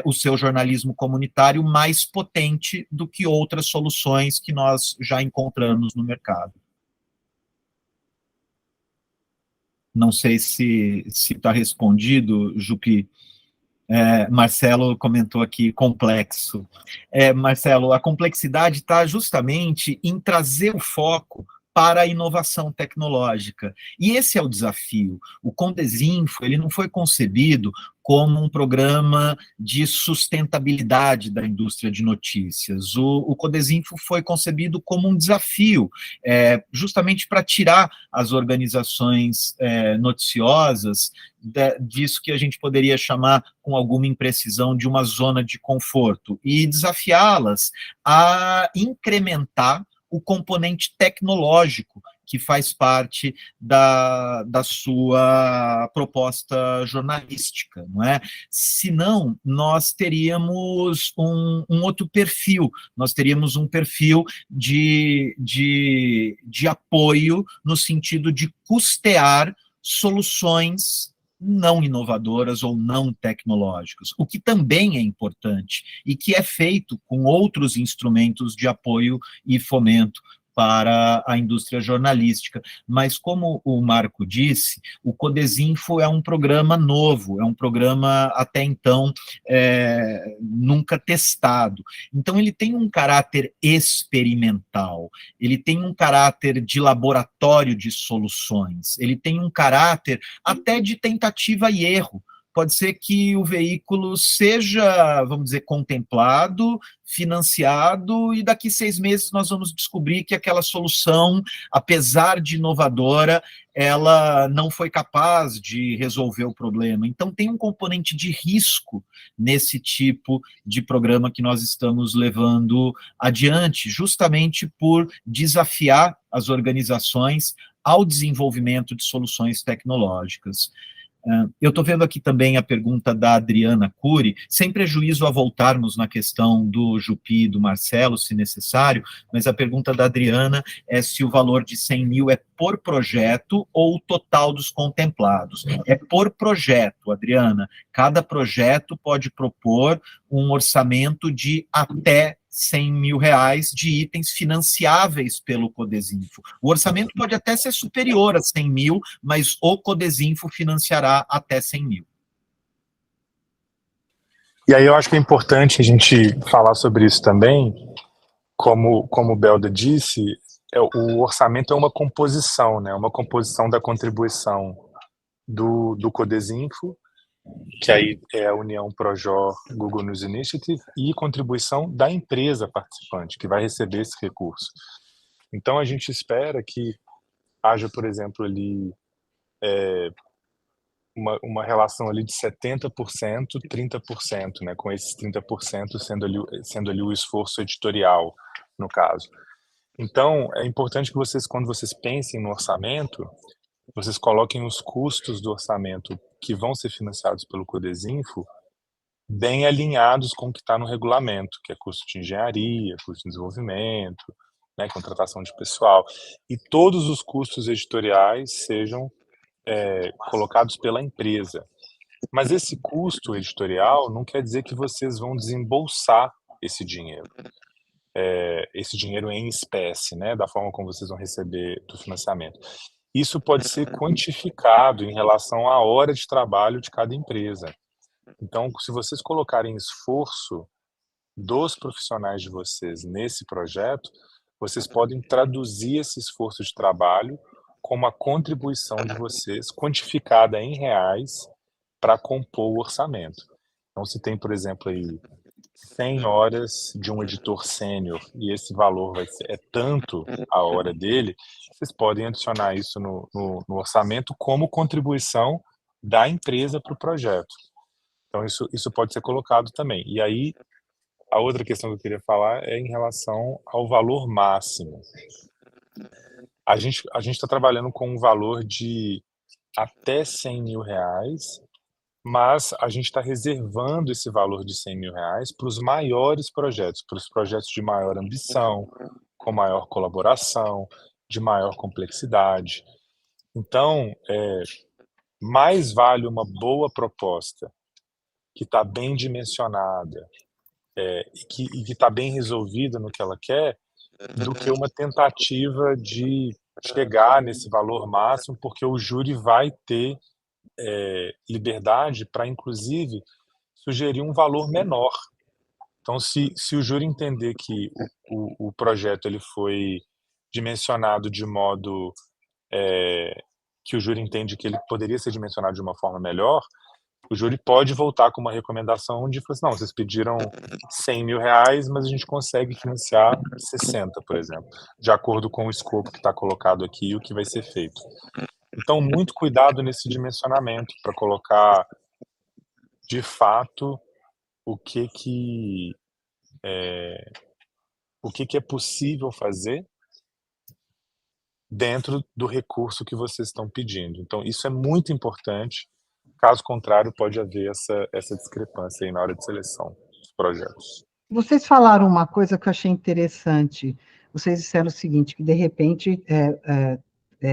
o seu jornalismo comunitário mais potente do que outras soluções que nós já encontramos no mercado. Não sei se está respondido, Jupi. Marcelo comentou aqui, complexo. Marcelo, a complexidade está justamente em trazer o foco para a inovação tecnológica. E esse é o desafio. O Condesinfo, ele não foi concebido como um programa de sustentabilidade da indústria de notícias. O Codesinfo foi concebido como um desafio, justamente para tirar as organizações noticiosas disso que a gente poderia chamar, com alguma imprecisão, de uma zona de conforto, e desafiá-las a incrementar o componente tecnológico que faz parte da sua proposta jornalística, não é? Senão, nós teríamos um outro perfil, nós teríamos um perfil de apoio no sentido de custear soluções não inovadoras ou não tecnológicas, o que também é importante e que é feito com outros instrumentos de apoio e fomento para a indústria jornalística. Mas, como o Marco disse, o Codesinfo é um programa novo, é um programa até então nunca testado. Então, ele tem um caráter experimental, ele tem um caráter de laboratório de soluções, ele tem um caráter até de tentativa e erro. Pode ser que o veículo seja, vamos dizer, contemplado, financiado, e daqui 6 meses nós vamos descobrir que aquela solução, apesar de inovadora, ela não foi capaz de resolver o problema. Então, tem um componente de risco nesse tipo de programa que nós estamos levando adiante, justamente por desafiar as organizações ao desenvolvimento de soluções tecnológicas. Eu estou vendo aqui também a pergunta da Adriana Cury, sem prejuízo a voltarmos na questão do Jupi e do Marcelo, se necessário, mas a pergunta da Adriana é se o valor de 100 mil é por projeto ou o total dos contemplados. É por projeto, Adriana. Cada projeto pode propor um orçamento de até 100 mil reais de itens financiáveis pelo Codesinfo. O orçamento pode até ser superior a 100 mil, mas o Codesinfo financiará até 100 mil. E aí eu acho que é importante a gente falar sobre isso também, como o Belda disse, o orçamento é uma composição, né? Uma composição da contribuição do Codesinfo, que aí é a União Projor Google News Initiative, e contribuição da empresa participante, que vai receber esse recurso. Então, a gente espera que haja, por exemplo, ali uma relação ali de 70%, 30%, né, com esses 30% sendo ali o esforço editorial, no caso. Então, é importante que vocês, quando vocês pensem no orçamento, vocês coloquem os custos do orçamento que vão ser financiados pelo Codesinfo bem alinhados com o que está no regulamento, que é custo de engenharia, custo de desenvolvimento, né, contratação de pessoal, e todos os custos editoriais sejam colocados pela empresa. Mas esse custo editorial não quer dizer que vocês vão desembolsar esse dinheiro em espécie, né, da forma como vocês vão receber do financiamento. Isso pode ser quantificado em relação à hora de trabalho de cada empresa. Então, se vocês colocarem esforço dos profissionais de vocês nesse projeto, vocês podem traduzir esse esforço de trabalho como a contribuição de vocês quantificada em reais para compor o orçamento. Então, se tem, por exemplo, aí 100 horas de um editor sênior e esse valor é tanto a hora dele, vocês podem adicionar isso no orçamento como contribuição da empresa para o projeto. Então, isso pode ser colocado também. E aí, a outra questão que eu queria falar é em relação ao valor máximo. A gente está trabalhando com um valor de até 100 mil reais, mas a gente está reservando esse valor de 100 mil reais para os maiores projetos, para os projetos de maior ambição, com maior colaboração, de maior complexidade. Então, mais vale uma boa proposta que está bem dimensionada e que está bem resolvida no que ela quer, do que uma tentativa de chegar nesse valor máximo, porque o júri vai ter liberdade para, inclusive, sugerir um valor menor. Então, se o júri entender que o projeto ele foi dimensionado de modo que o júri entende que ele poderia ser dimensionado de uma forma melhor, o júri pode voltar com uma recomendação de falar assim, não, vocês pediram R$100 mil, mas a gente consegue financiar 60, por exemplo, de acordo com o escopo que está colocado aqui e o que vai ser feito. Então, muito cuidado nesse dimensionamento para colocar, de fato, o que é possível fazer dentro do recurso que vocês estão pedindo. Então, isso é muito importante. Caso contrário, pode haver essa discrepância aí na hora de seleção dos projetos. Vocês falaram uma coisa que eu achei interessante. Vocês disseram o seguinte, que de repente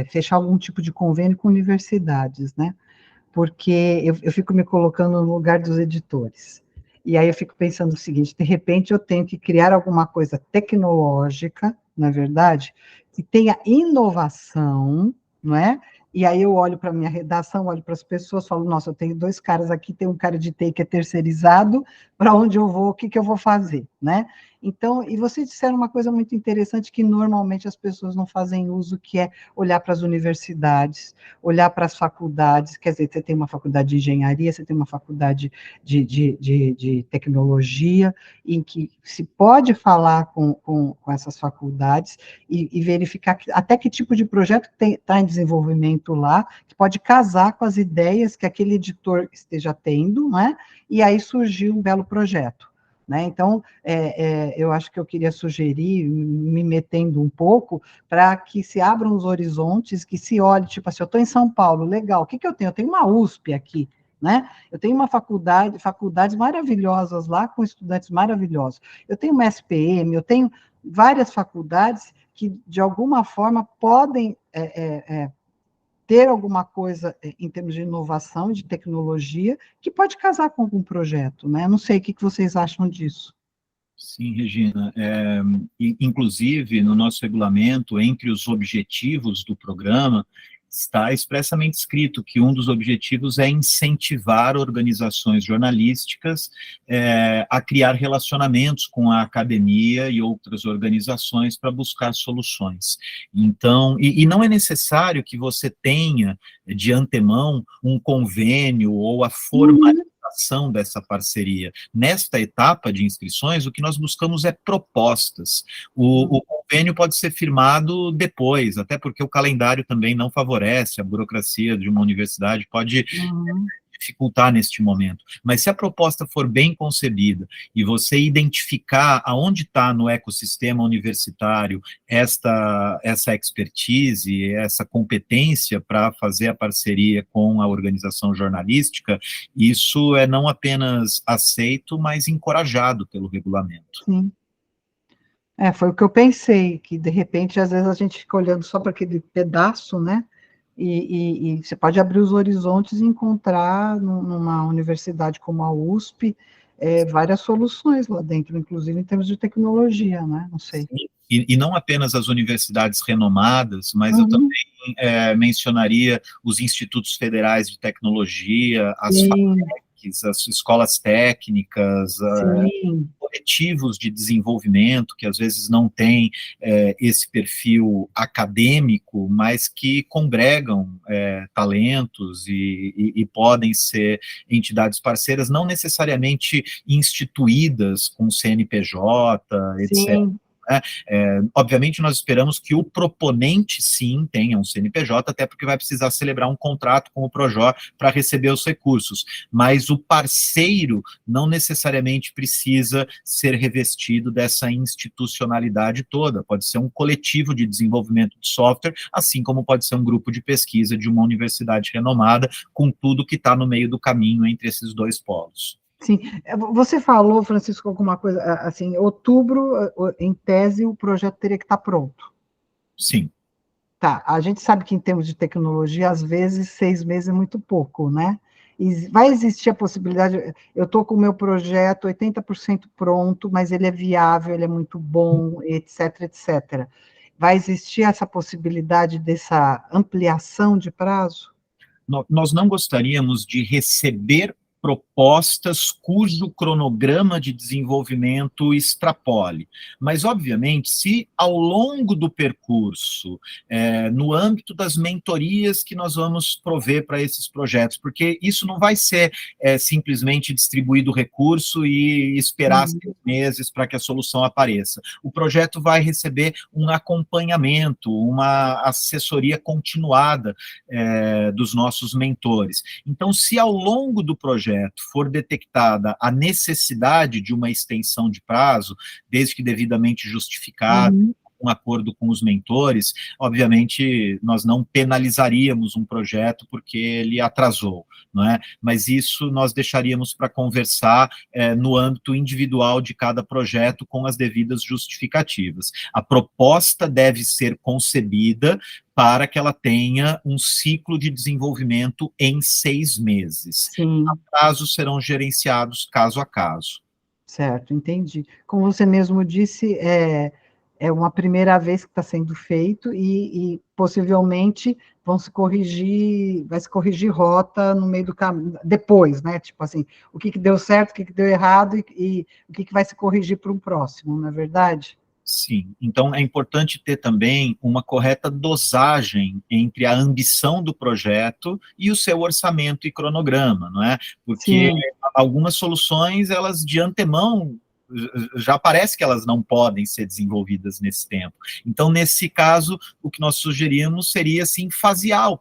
fechar algum tipo de convênio com universidades, né? Porque eu fico me colocando no lugar dos editores. E aí eu fico pensando o seguinte, de repente eu tenho que criar alguma coisa tecnológica, não é verdade? Que tenha inovação, não é? E aí eu olho para a minha redação, olho para as pessoas, falo, nossa, eu tenho 2 caras aqui, tem um cara de TI que é terceirizado, para onde eu vou, o que eu vou fazer, né? Então, e vocês disseram uma coisa muito interessante, que normalmente as pessoas não fazem uso, que é olhar para as universidades, olhar para as faculdades, quer dizer, você tem uma faculdade de engenharia, você tem uma faculdade de tecnologia, em que se pode falar com essas faculdades e verificar até que tipo de projeto está em desenvolvimento lá, que pode casar com as ideias que aquele editor esteja tendo, né? E aí surgiu um belo projeto. Né? Então, eu acho que eu queria sugerir, me metendo um pouco, para que se abram os horizontes, que se olhe, tipo assim, eu estou em São Paulo, legal, o que eu tenho? Eu tenho uma USP aqui, né? Eu tenho uma faculdades maravilhosas lá, com estudantes maravilhosos. Eu tenho uma SPM, eu tenho várias faculdades que, de alguma forma, podem ter alguma coisa em termos de inovação, de tecnologia, que pode casar com algum projeto, né? Não sei o que vocês acham disso. Sim, Regina. Inclusive, no nosso regulamento, entre os objetivos do programa, está expressamente escrito que um dos objetivos é incentivar organizações jornalísticas a criar relacionamentos com a academia e outras organizações para buscar soluções. Então, e não é necessário que você tenha, de antemão, um convênio ou a formalização dessa parceria. Nesta etapa de inscrições, o que nós buscamos é propostas. O convênio pode ser firmado depois, até porque o calendário também não favorece, a burocracia de uma universidade pode dificultar neste momento. Mas se a proposta for bem concebida e você identificar aonde está no ecossistema universitário essa expertise, essa competência para fazer a parceria com a organização jornalística, isso é não apenas aceito, mas encorajado pelo regulamento. Sim. Foi o que eu pensei, que de repente, às vezes, a gente fica olhando só para aquele pedaço, né? E você pode abrir os horizontes e encontrar numa universidade como a USP várias soluções lá dentro, inclusive em termos de tecnologia, né? Não sei. E não apenas as universidades renomadas, mas eu também mencionaria os institutos federais de tecnologia, as FATECs, as escolas técnicas, coletivos de desenvolvimento, que às vezes não têm esse perfil acadêmico, mas que congregam talentos e podem ser entidades parceiras, não necessariamente instituídas com CNPJ, etc. Obviamente, nós esperamos que o proponente, sim, tenha um CNPJ, até porque vai precisar celebrar um contrato com o Projor para receber os recursos, mas o parceiro não necessariamente precisa ser revestido dessa institucionalidade toda, pode ser um coletivo de desenvolvimento de software, assim como pode ser um grupo de pesquisa de uma universidade renomada, com tudo que está no meio do caminho entre esses dois polos. Sim, você falou, Francisco, alguma coisa, assim, outubro, em tese, o projeto teria que estar pronto. Sim. Tá, a gente sabe que em termos de tecnologia, às vezes 6 meses é muito pouco, né? E vai existir a possibilidade, eu estou com o meu projeto 80% pronto, mas ele é viável, ele é muito bom, etc, etc. Vai existir essa possibilidade dessa ampliação de prazo? Nós não gostaríamos de receber propostas cujo cronograma de desenvolvimento extrapole. Mas, obviamente, se ao longo do percurso, no âmbito das mentorias que nós vamos prover para esses projetos, porque isso não vai ser simplesmente distribuído o recurso e esperar 6 meses para que a solução apareça. O projeto vai receber um acompanhamento, uma assessoria continuada dos nossos mentores. Então, se ao longo do projeto for detectada a necessidade de uma extensão de prazo, desde que devidamente justificada, um acordo com os mentores, obviamente nós não penalizaríamos um projeto porque ele atrasou, não é? Mas isso nós deixaríamos para conversar no âmbito individual de cada projeto com as devidas justificativas. A proposta deve ser concebida para que ela tenha um ciclo de desenvolvimento em 6 meses. Sim. Prazos serão gerenciados caso a caso. Certo, entendi. Como você mesmo disse, é uma primeira vez que está sendo feito e possivelmente vai se corrigir rota no meio do caminho, depois, né? Tipo assim, o que deu certo, o que deu errado e o que vai se corrigir para um próximo, não é verdade? Sim, então é importante ter também uma correta dosagem entre a ambição do projeto e o seu orçamento e cronograma, não é? Porque algumas soluções, elas de antemão, já parece que elas não podem ser desenvolvidas nesse tempo. Então, nesse caso, o que nós sugerimos seria, assim, fasear o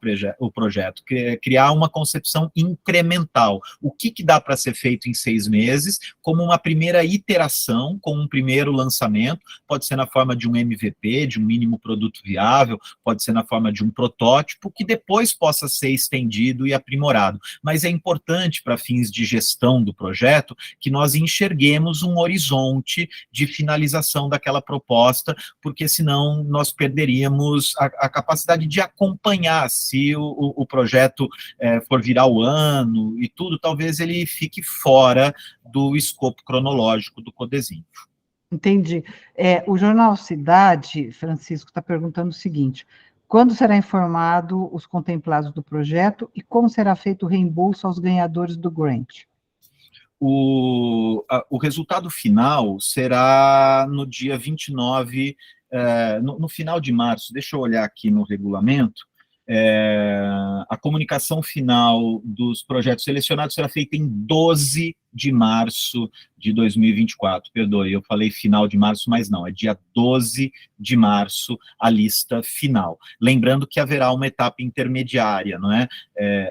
projeto, criar uma concepção incremental. O que dá para ser feito em 6 meses, como uma primeira iteração, com um primeiro lançamento, pode ser na forma de um MVP, de um mínimo produto viável, pode ser na forma de um protótipo, que depois possa ser estendido e aprimorado. Mas é importante, para fins de gestão do projeto, que nós enxerguemos um horizonte de finalização daquela proposta, porque senão nós perderíamos a capacidade de acompanhar. Se o projeto for virar o ano e tudo, talvez ele fique fora do escopo cronológico do Codesinfo. Entendi. O Jornal Cidade, Francisco, está perguntando o seguinte: quando será informado os contemplados do projeto e como será feito o reembolso aos ganhadores do grant? O resultado final será no dia 29, no final de março. Deixa eu olhar aqui no regulamento. A comunicação final dos projetos selecionados será feita em 12 de março de 2024. Perdoe, eu falei final de março, mas não, é dia 12 de março a lista final. Lembrando que haverá uma etapa intermediária, não é?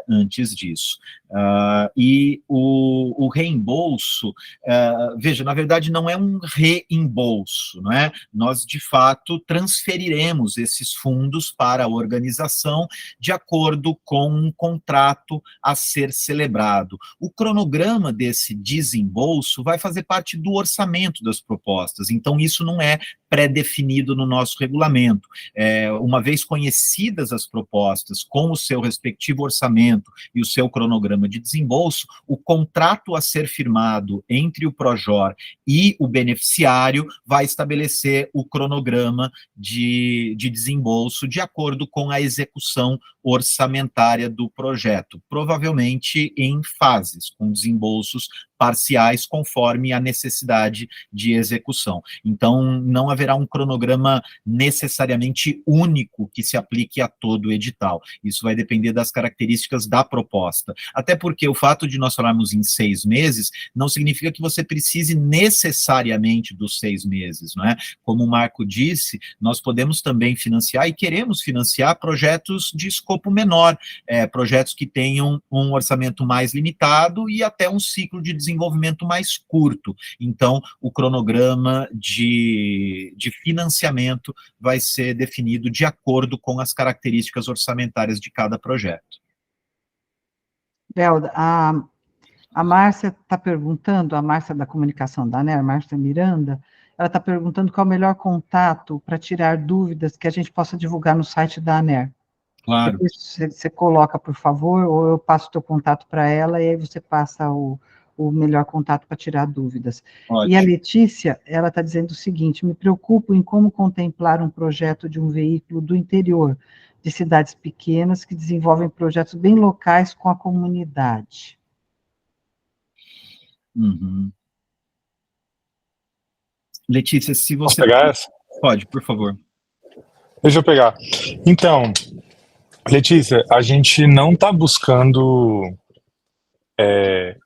Antes disso. E o reembolso, veja, na verdade não é um reembolso, não é? Nós, de fato, transferiremos esses fundos para a organização de acordo com um contrato a ser celebrado. O cronograma desse desembolso vai fazer parte do orçamento das propostas, então isso não é pré-definido no nosso regulamento. Uma vez conhecidas as propostas, com o seu respectivo orçamento e o seu cronograma de desembolso, o contrato a ser firmado entre o Projor e o beneficiário vai estabelecer o cronograma de desembolso de acordo com a execução orçamentária do projeto, provavelmente em fases, com desembolsos parciais conforme a necessidade de execução. Então, não haverá um cronograma necessariamente único que se aplique a todo o edital. Isso vai depender das características da proposta. Até porque o fato de nós falarmos em 6 meses não significa que você precise necessariamente dos 6 meses, não é? Como o Marco disse, nós podemos também financiar e queremos financiar projetos de escopo menor, projetos que tenham um orçamento mais limitado e até um ciclo de desenvolvimento mais curto. Então, o cronograma de financiamento vai ser definido de acordo com as características orçamentárias de cada projeto. Belda, a Márcia está perguntando, a Márcia da comunicação da ANER, Márcia Miranda, ela está perguntando qual é o melhor contato para tirar dúvidas que a gente possa divulgar no site da ANER. Claro. Você coloca, por favor, ou eu passo o teu contato para ela, e aí você passa o melhor contato para tirar dúvidas. Ótimo. E a Letícia, ela está dizendo o seguinte: me preocupo em como contemplar um projeto de um veículo do interior, de cidades pequenas, que desenvolvem projetos bem locais com a comunidade. Uhum. Letícia, se Posso você... pegar essa? Pode, por favor. Deixa eu pegar. Então, Letícia, a gente não está buscando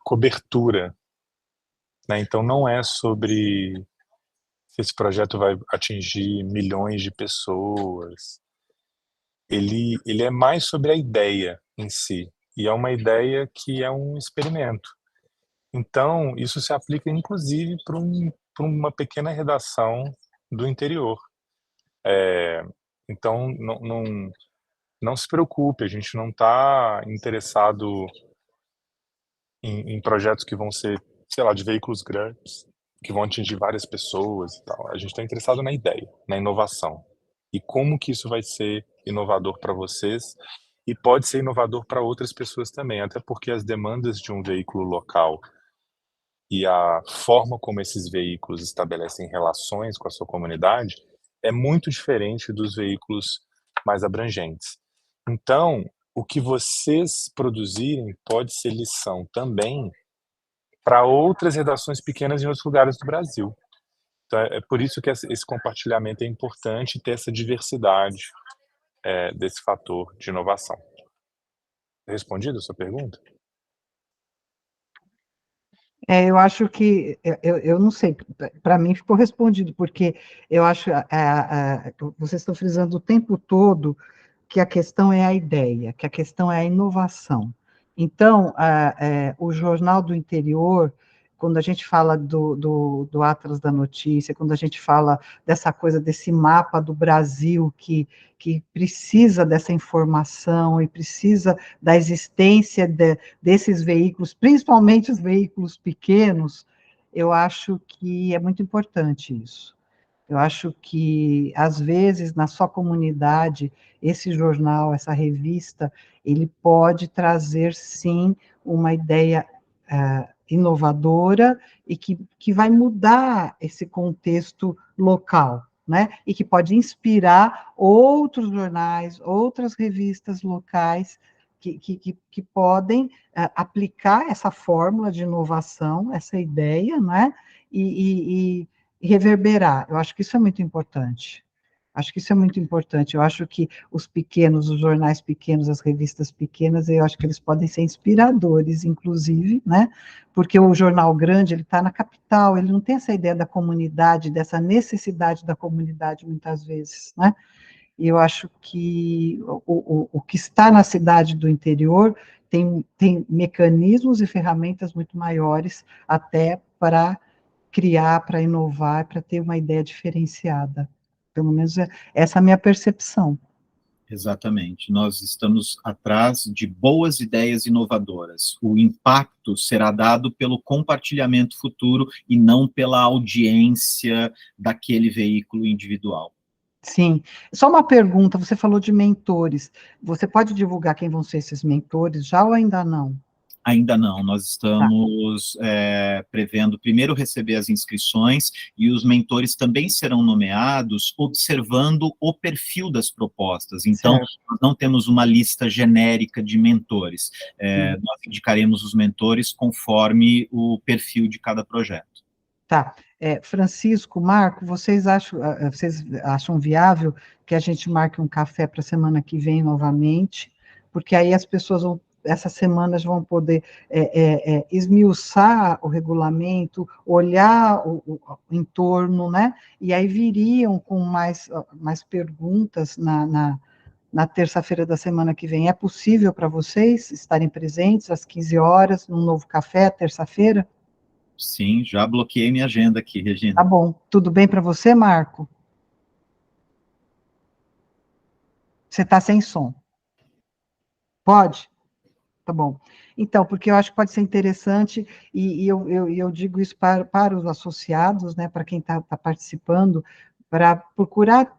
cobertura, né? Então não é sobre se esse projeto vai atingir milhões de pessoas. Ele é mais sobre a ideia em si, e é uma ideia que é um experimento. Então, isso se aplica inclusive para uma pequena redação do interior. Então, não se preocupe, a gente não está interessado em projetos que vão ser, sei lá, de veículos grandes, que vão atingir várias pessoas e tal. A gente está interessado na ideia, na inovação. E como que isso vai ser inovador para vocês e pode ser inovador para outras pessoas também, até porque as demandas de um veículo local e a forma como esses veículos estabelecem relações com a sua comunidade é muito diferente dos veículos mais abrangentes. Então, o que vocês produzirem pode ser lição também para outras redações pequenas em outros lugares do Brasil. Então, é por isso que esse compartilhamento é importante, ter essa diversidade desse fator de inovação. Respondido a sua pergunta? Eu acho que, eu não sei, para mim ficou respondido, porque eu acho, vocês estão frisando o tempo todo que a questão é a ideia, que a questão é a inovação. Então, o Jornal do Interior, quando a gente fala do Atlas da Notícia, quando a gente fala dessa coisa, desse mapa do Brasil, que precisa dessa informação e precisa da existência desses veículos, principalmente os veículos pequenos, eu acho que é muito importante isso. Eu acho que, às vezes, na sua comunidade, esse jornal, essa revista, ele pode trazer, sim, uma ideia inovadora e que vai mudar esse contexto local, né? E que pode inspirar outros jornais, outras revistas locais que podem aplicar essa fórmula de inovação, essa ideia, né? E reverberar. Eu acho que isso é muito importante. Acho que isso é muito importante. Eu acho que os pequenos, os jornais pequenos, as revistas pequenas, eu acho que eles podem ser inspiradores, inclusive, né? Porque o jornal grande, ele está na capital, ele não tem essa ideia da comunidade, dessa necessidade da comunidade, muitas vezes, né? E eu acho que o que está na cidade do interior tem mecanismos e ferramentas muito maiores até para criar, para inovar, para ter uma ideia diferenciada. Pelo menos essa é a minha percepção. Exatamente. Nós estamos atrás de boas ideias inovadoras. O impacto será dado pelo compartilhamento futuro e não pela audiência daquele veículo individual. Sim. Só uma pergunta, você falou de mentores. Você pode divulgar quem vão ser esses mentores já ou ainda não? Ainda não, nós estamos prevendo primeiro receber as inscrições e os mentores também serão nomeados observando o perfil das propostas. Então, nós não temos uma lista genérica de mentores. Nós indicaremos os mentores conforme o perfil de cada projeto. Tá. Francisco, Marco, vocês acham viável que a gente marque um café para a semana que vem novamente? Porque aí as pessoas vão, essas semanas vão poder esmiuçar o regulamento, olhar o entorno, né? E aí viriam com mais perguntas na terça-feira da semana que vem. É possível para vocês estarem presentes às 15 horas, num novo café, terça-feira? Sim, já bloqueei minha agenda aqui, Regina. Tá bom. Tudo bem para você, Marco? Você está sem som. Pode? Tá bom. Então, porque eu acho que pode ser interessante, e eu digo isso para os associados, né, para quem está participando, para procurar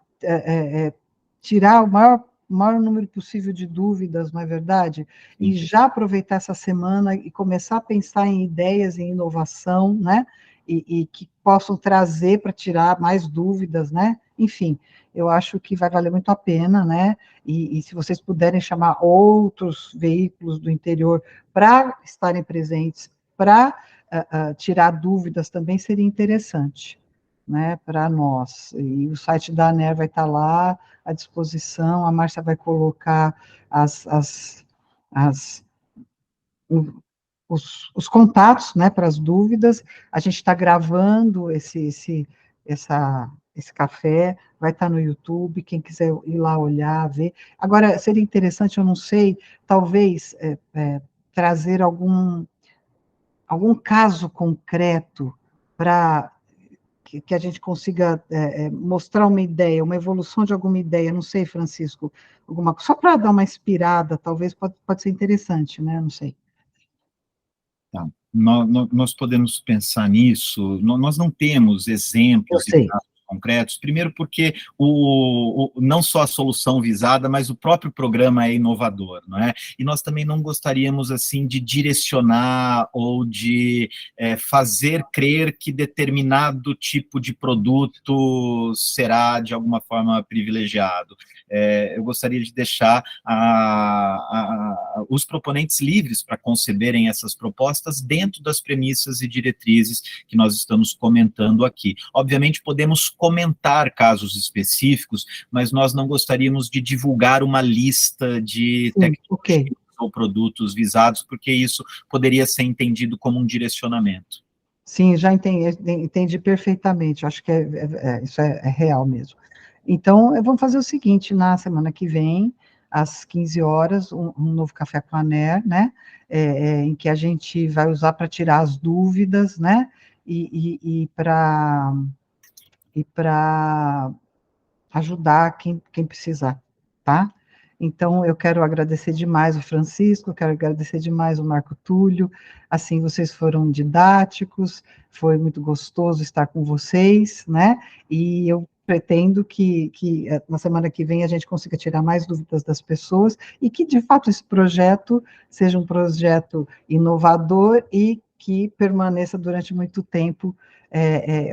tirar o maior número possível de dúvidas, não é verdade? E já aproveitar essa semana e começar a pensar em ideias, em inovação, né? E que possam trazer para tirar mais dúvidas, né? Enfim, eu acho que vai valer muito a pena, né? E se vocês puderem chamar outros veículos do interior para estarem presentes, para tirar dúvidas também seria interessante, né, para nós. E o site da ANER vai estar lá à disposição, a Márcia vai colocar os contatos, né, para as dúvidas. A gente está gravando esse café, vai estar no YouTube, quem quiser ir lá olhar, ver. Agora, seria interessante, eu não sei, talvez trazer algum caso concreto para que a gente consiga mostrar uma ideia, uma evolução de alguma ideia, não sei, Francisco, só para dar uma inspirada, talvez pode ser interessante, né? Não sei. Tá. Nós podemos pensar nisso, nós não temos exemplos e casos concretos, primeiro porque não só a solução visada, mas o próprio programa é inovador, não é? E nós também não gostaríamos, assim, de direcionar ou de fazer crer que determinado tipo de produto será, de alguma forma, privilegiado. Eu gostaria de deixar os proponentes livres para conceberem essas propostas dentro das premissas e diretrizes que nós estamos comentando aqui. Obviamente, podemos comentar casos específicos, mas nós não gostaríamos de divulgar uma lista de tecnologias ou produtos visados, porque isso poderia ser entendido como um direcionamento. Sim, já entendi perfeitamente, acho que isso é real mesmo. Então, vamos fazer o seguinte, na semana que vem, às 15 horas, um novo Café com a ANER, né, em que a gente vai usar para tirar as dúvidas, né, e para ajudar quem precisar, tá? Então, eu quero agradecer demais o Francisco, quero agradecer demais o Marco Túlio, assim, vocês foram didáticos, foi muito gostoso estar com vocês, né, e eu pretendo que na semana que vem a gente consiga tirar mais dúvidas das pessoas, e que, de fato, esse projeto seja um projeto inovador e que permaneça durante muito tempo,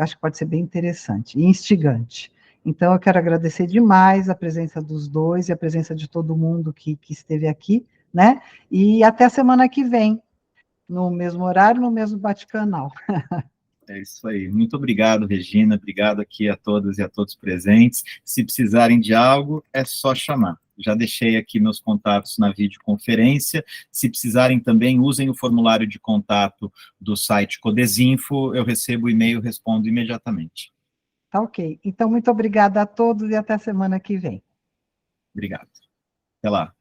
acho que pode ser bem interessante e instigante. Então, eu quero agradecer demais a presença dos dois e a presença de todo mundo que esteve aqui, né? E até a semana que vem, no mesmo horário, no mesmo bate-canal. É isso aí. Muito obrigado, Regina. Obrigado aqui a todas e a todos presentes. Se precisarem de algo, é só chamar. Já deixei aqui meus contatos na videoconferência. Se precisarem também, usem o formulário de contato do site Codesinfo. Eu recebo o e-mail, respondo imediatamente. Tá ok. Então, muito obrigada a todos e até a semana que vem. Obrigado. Até lá.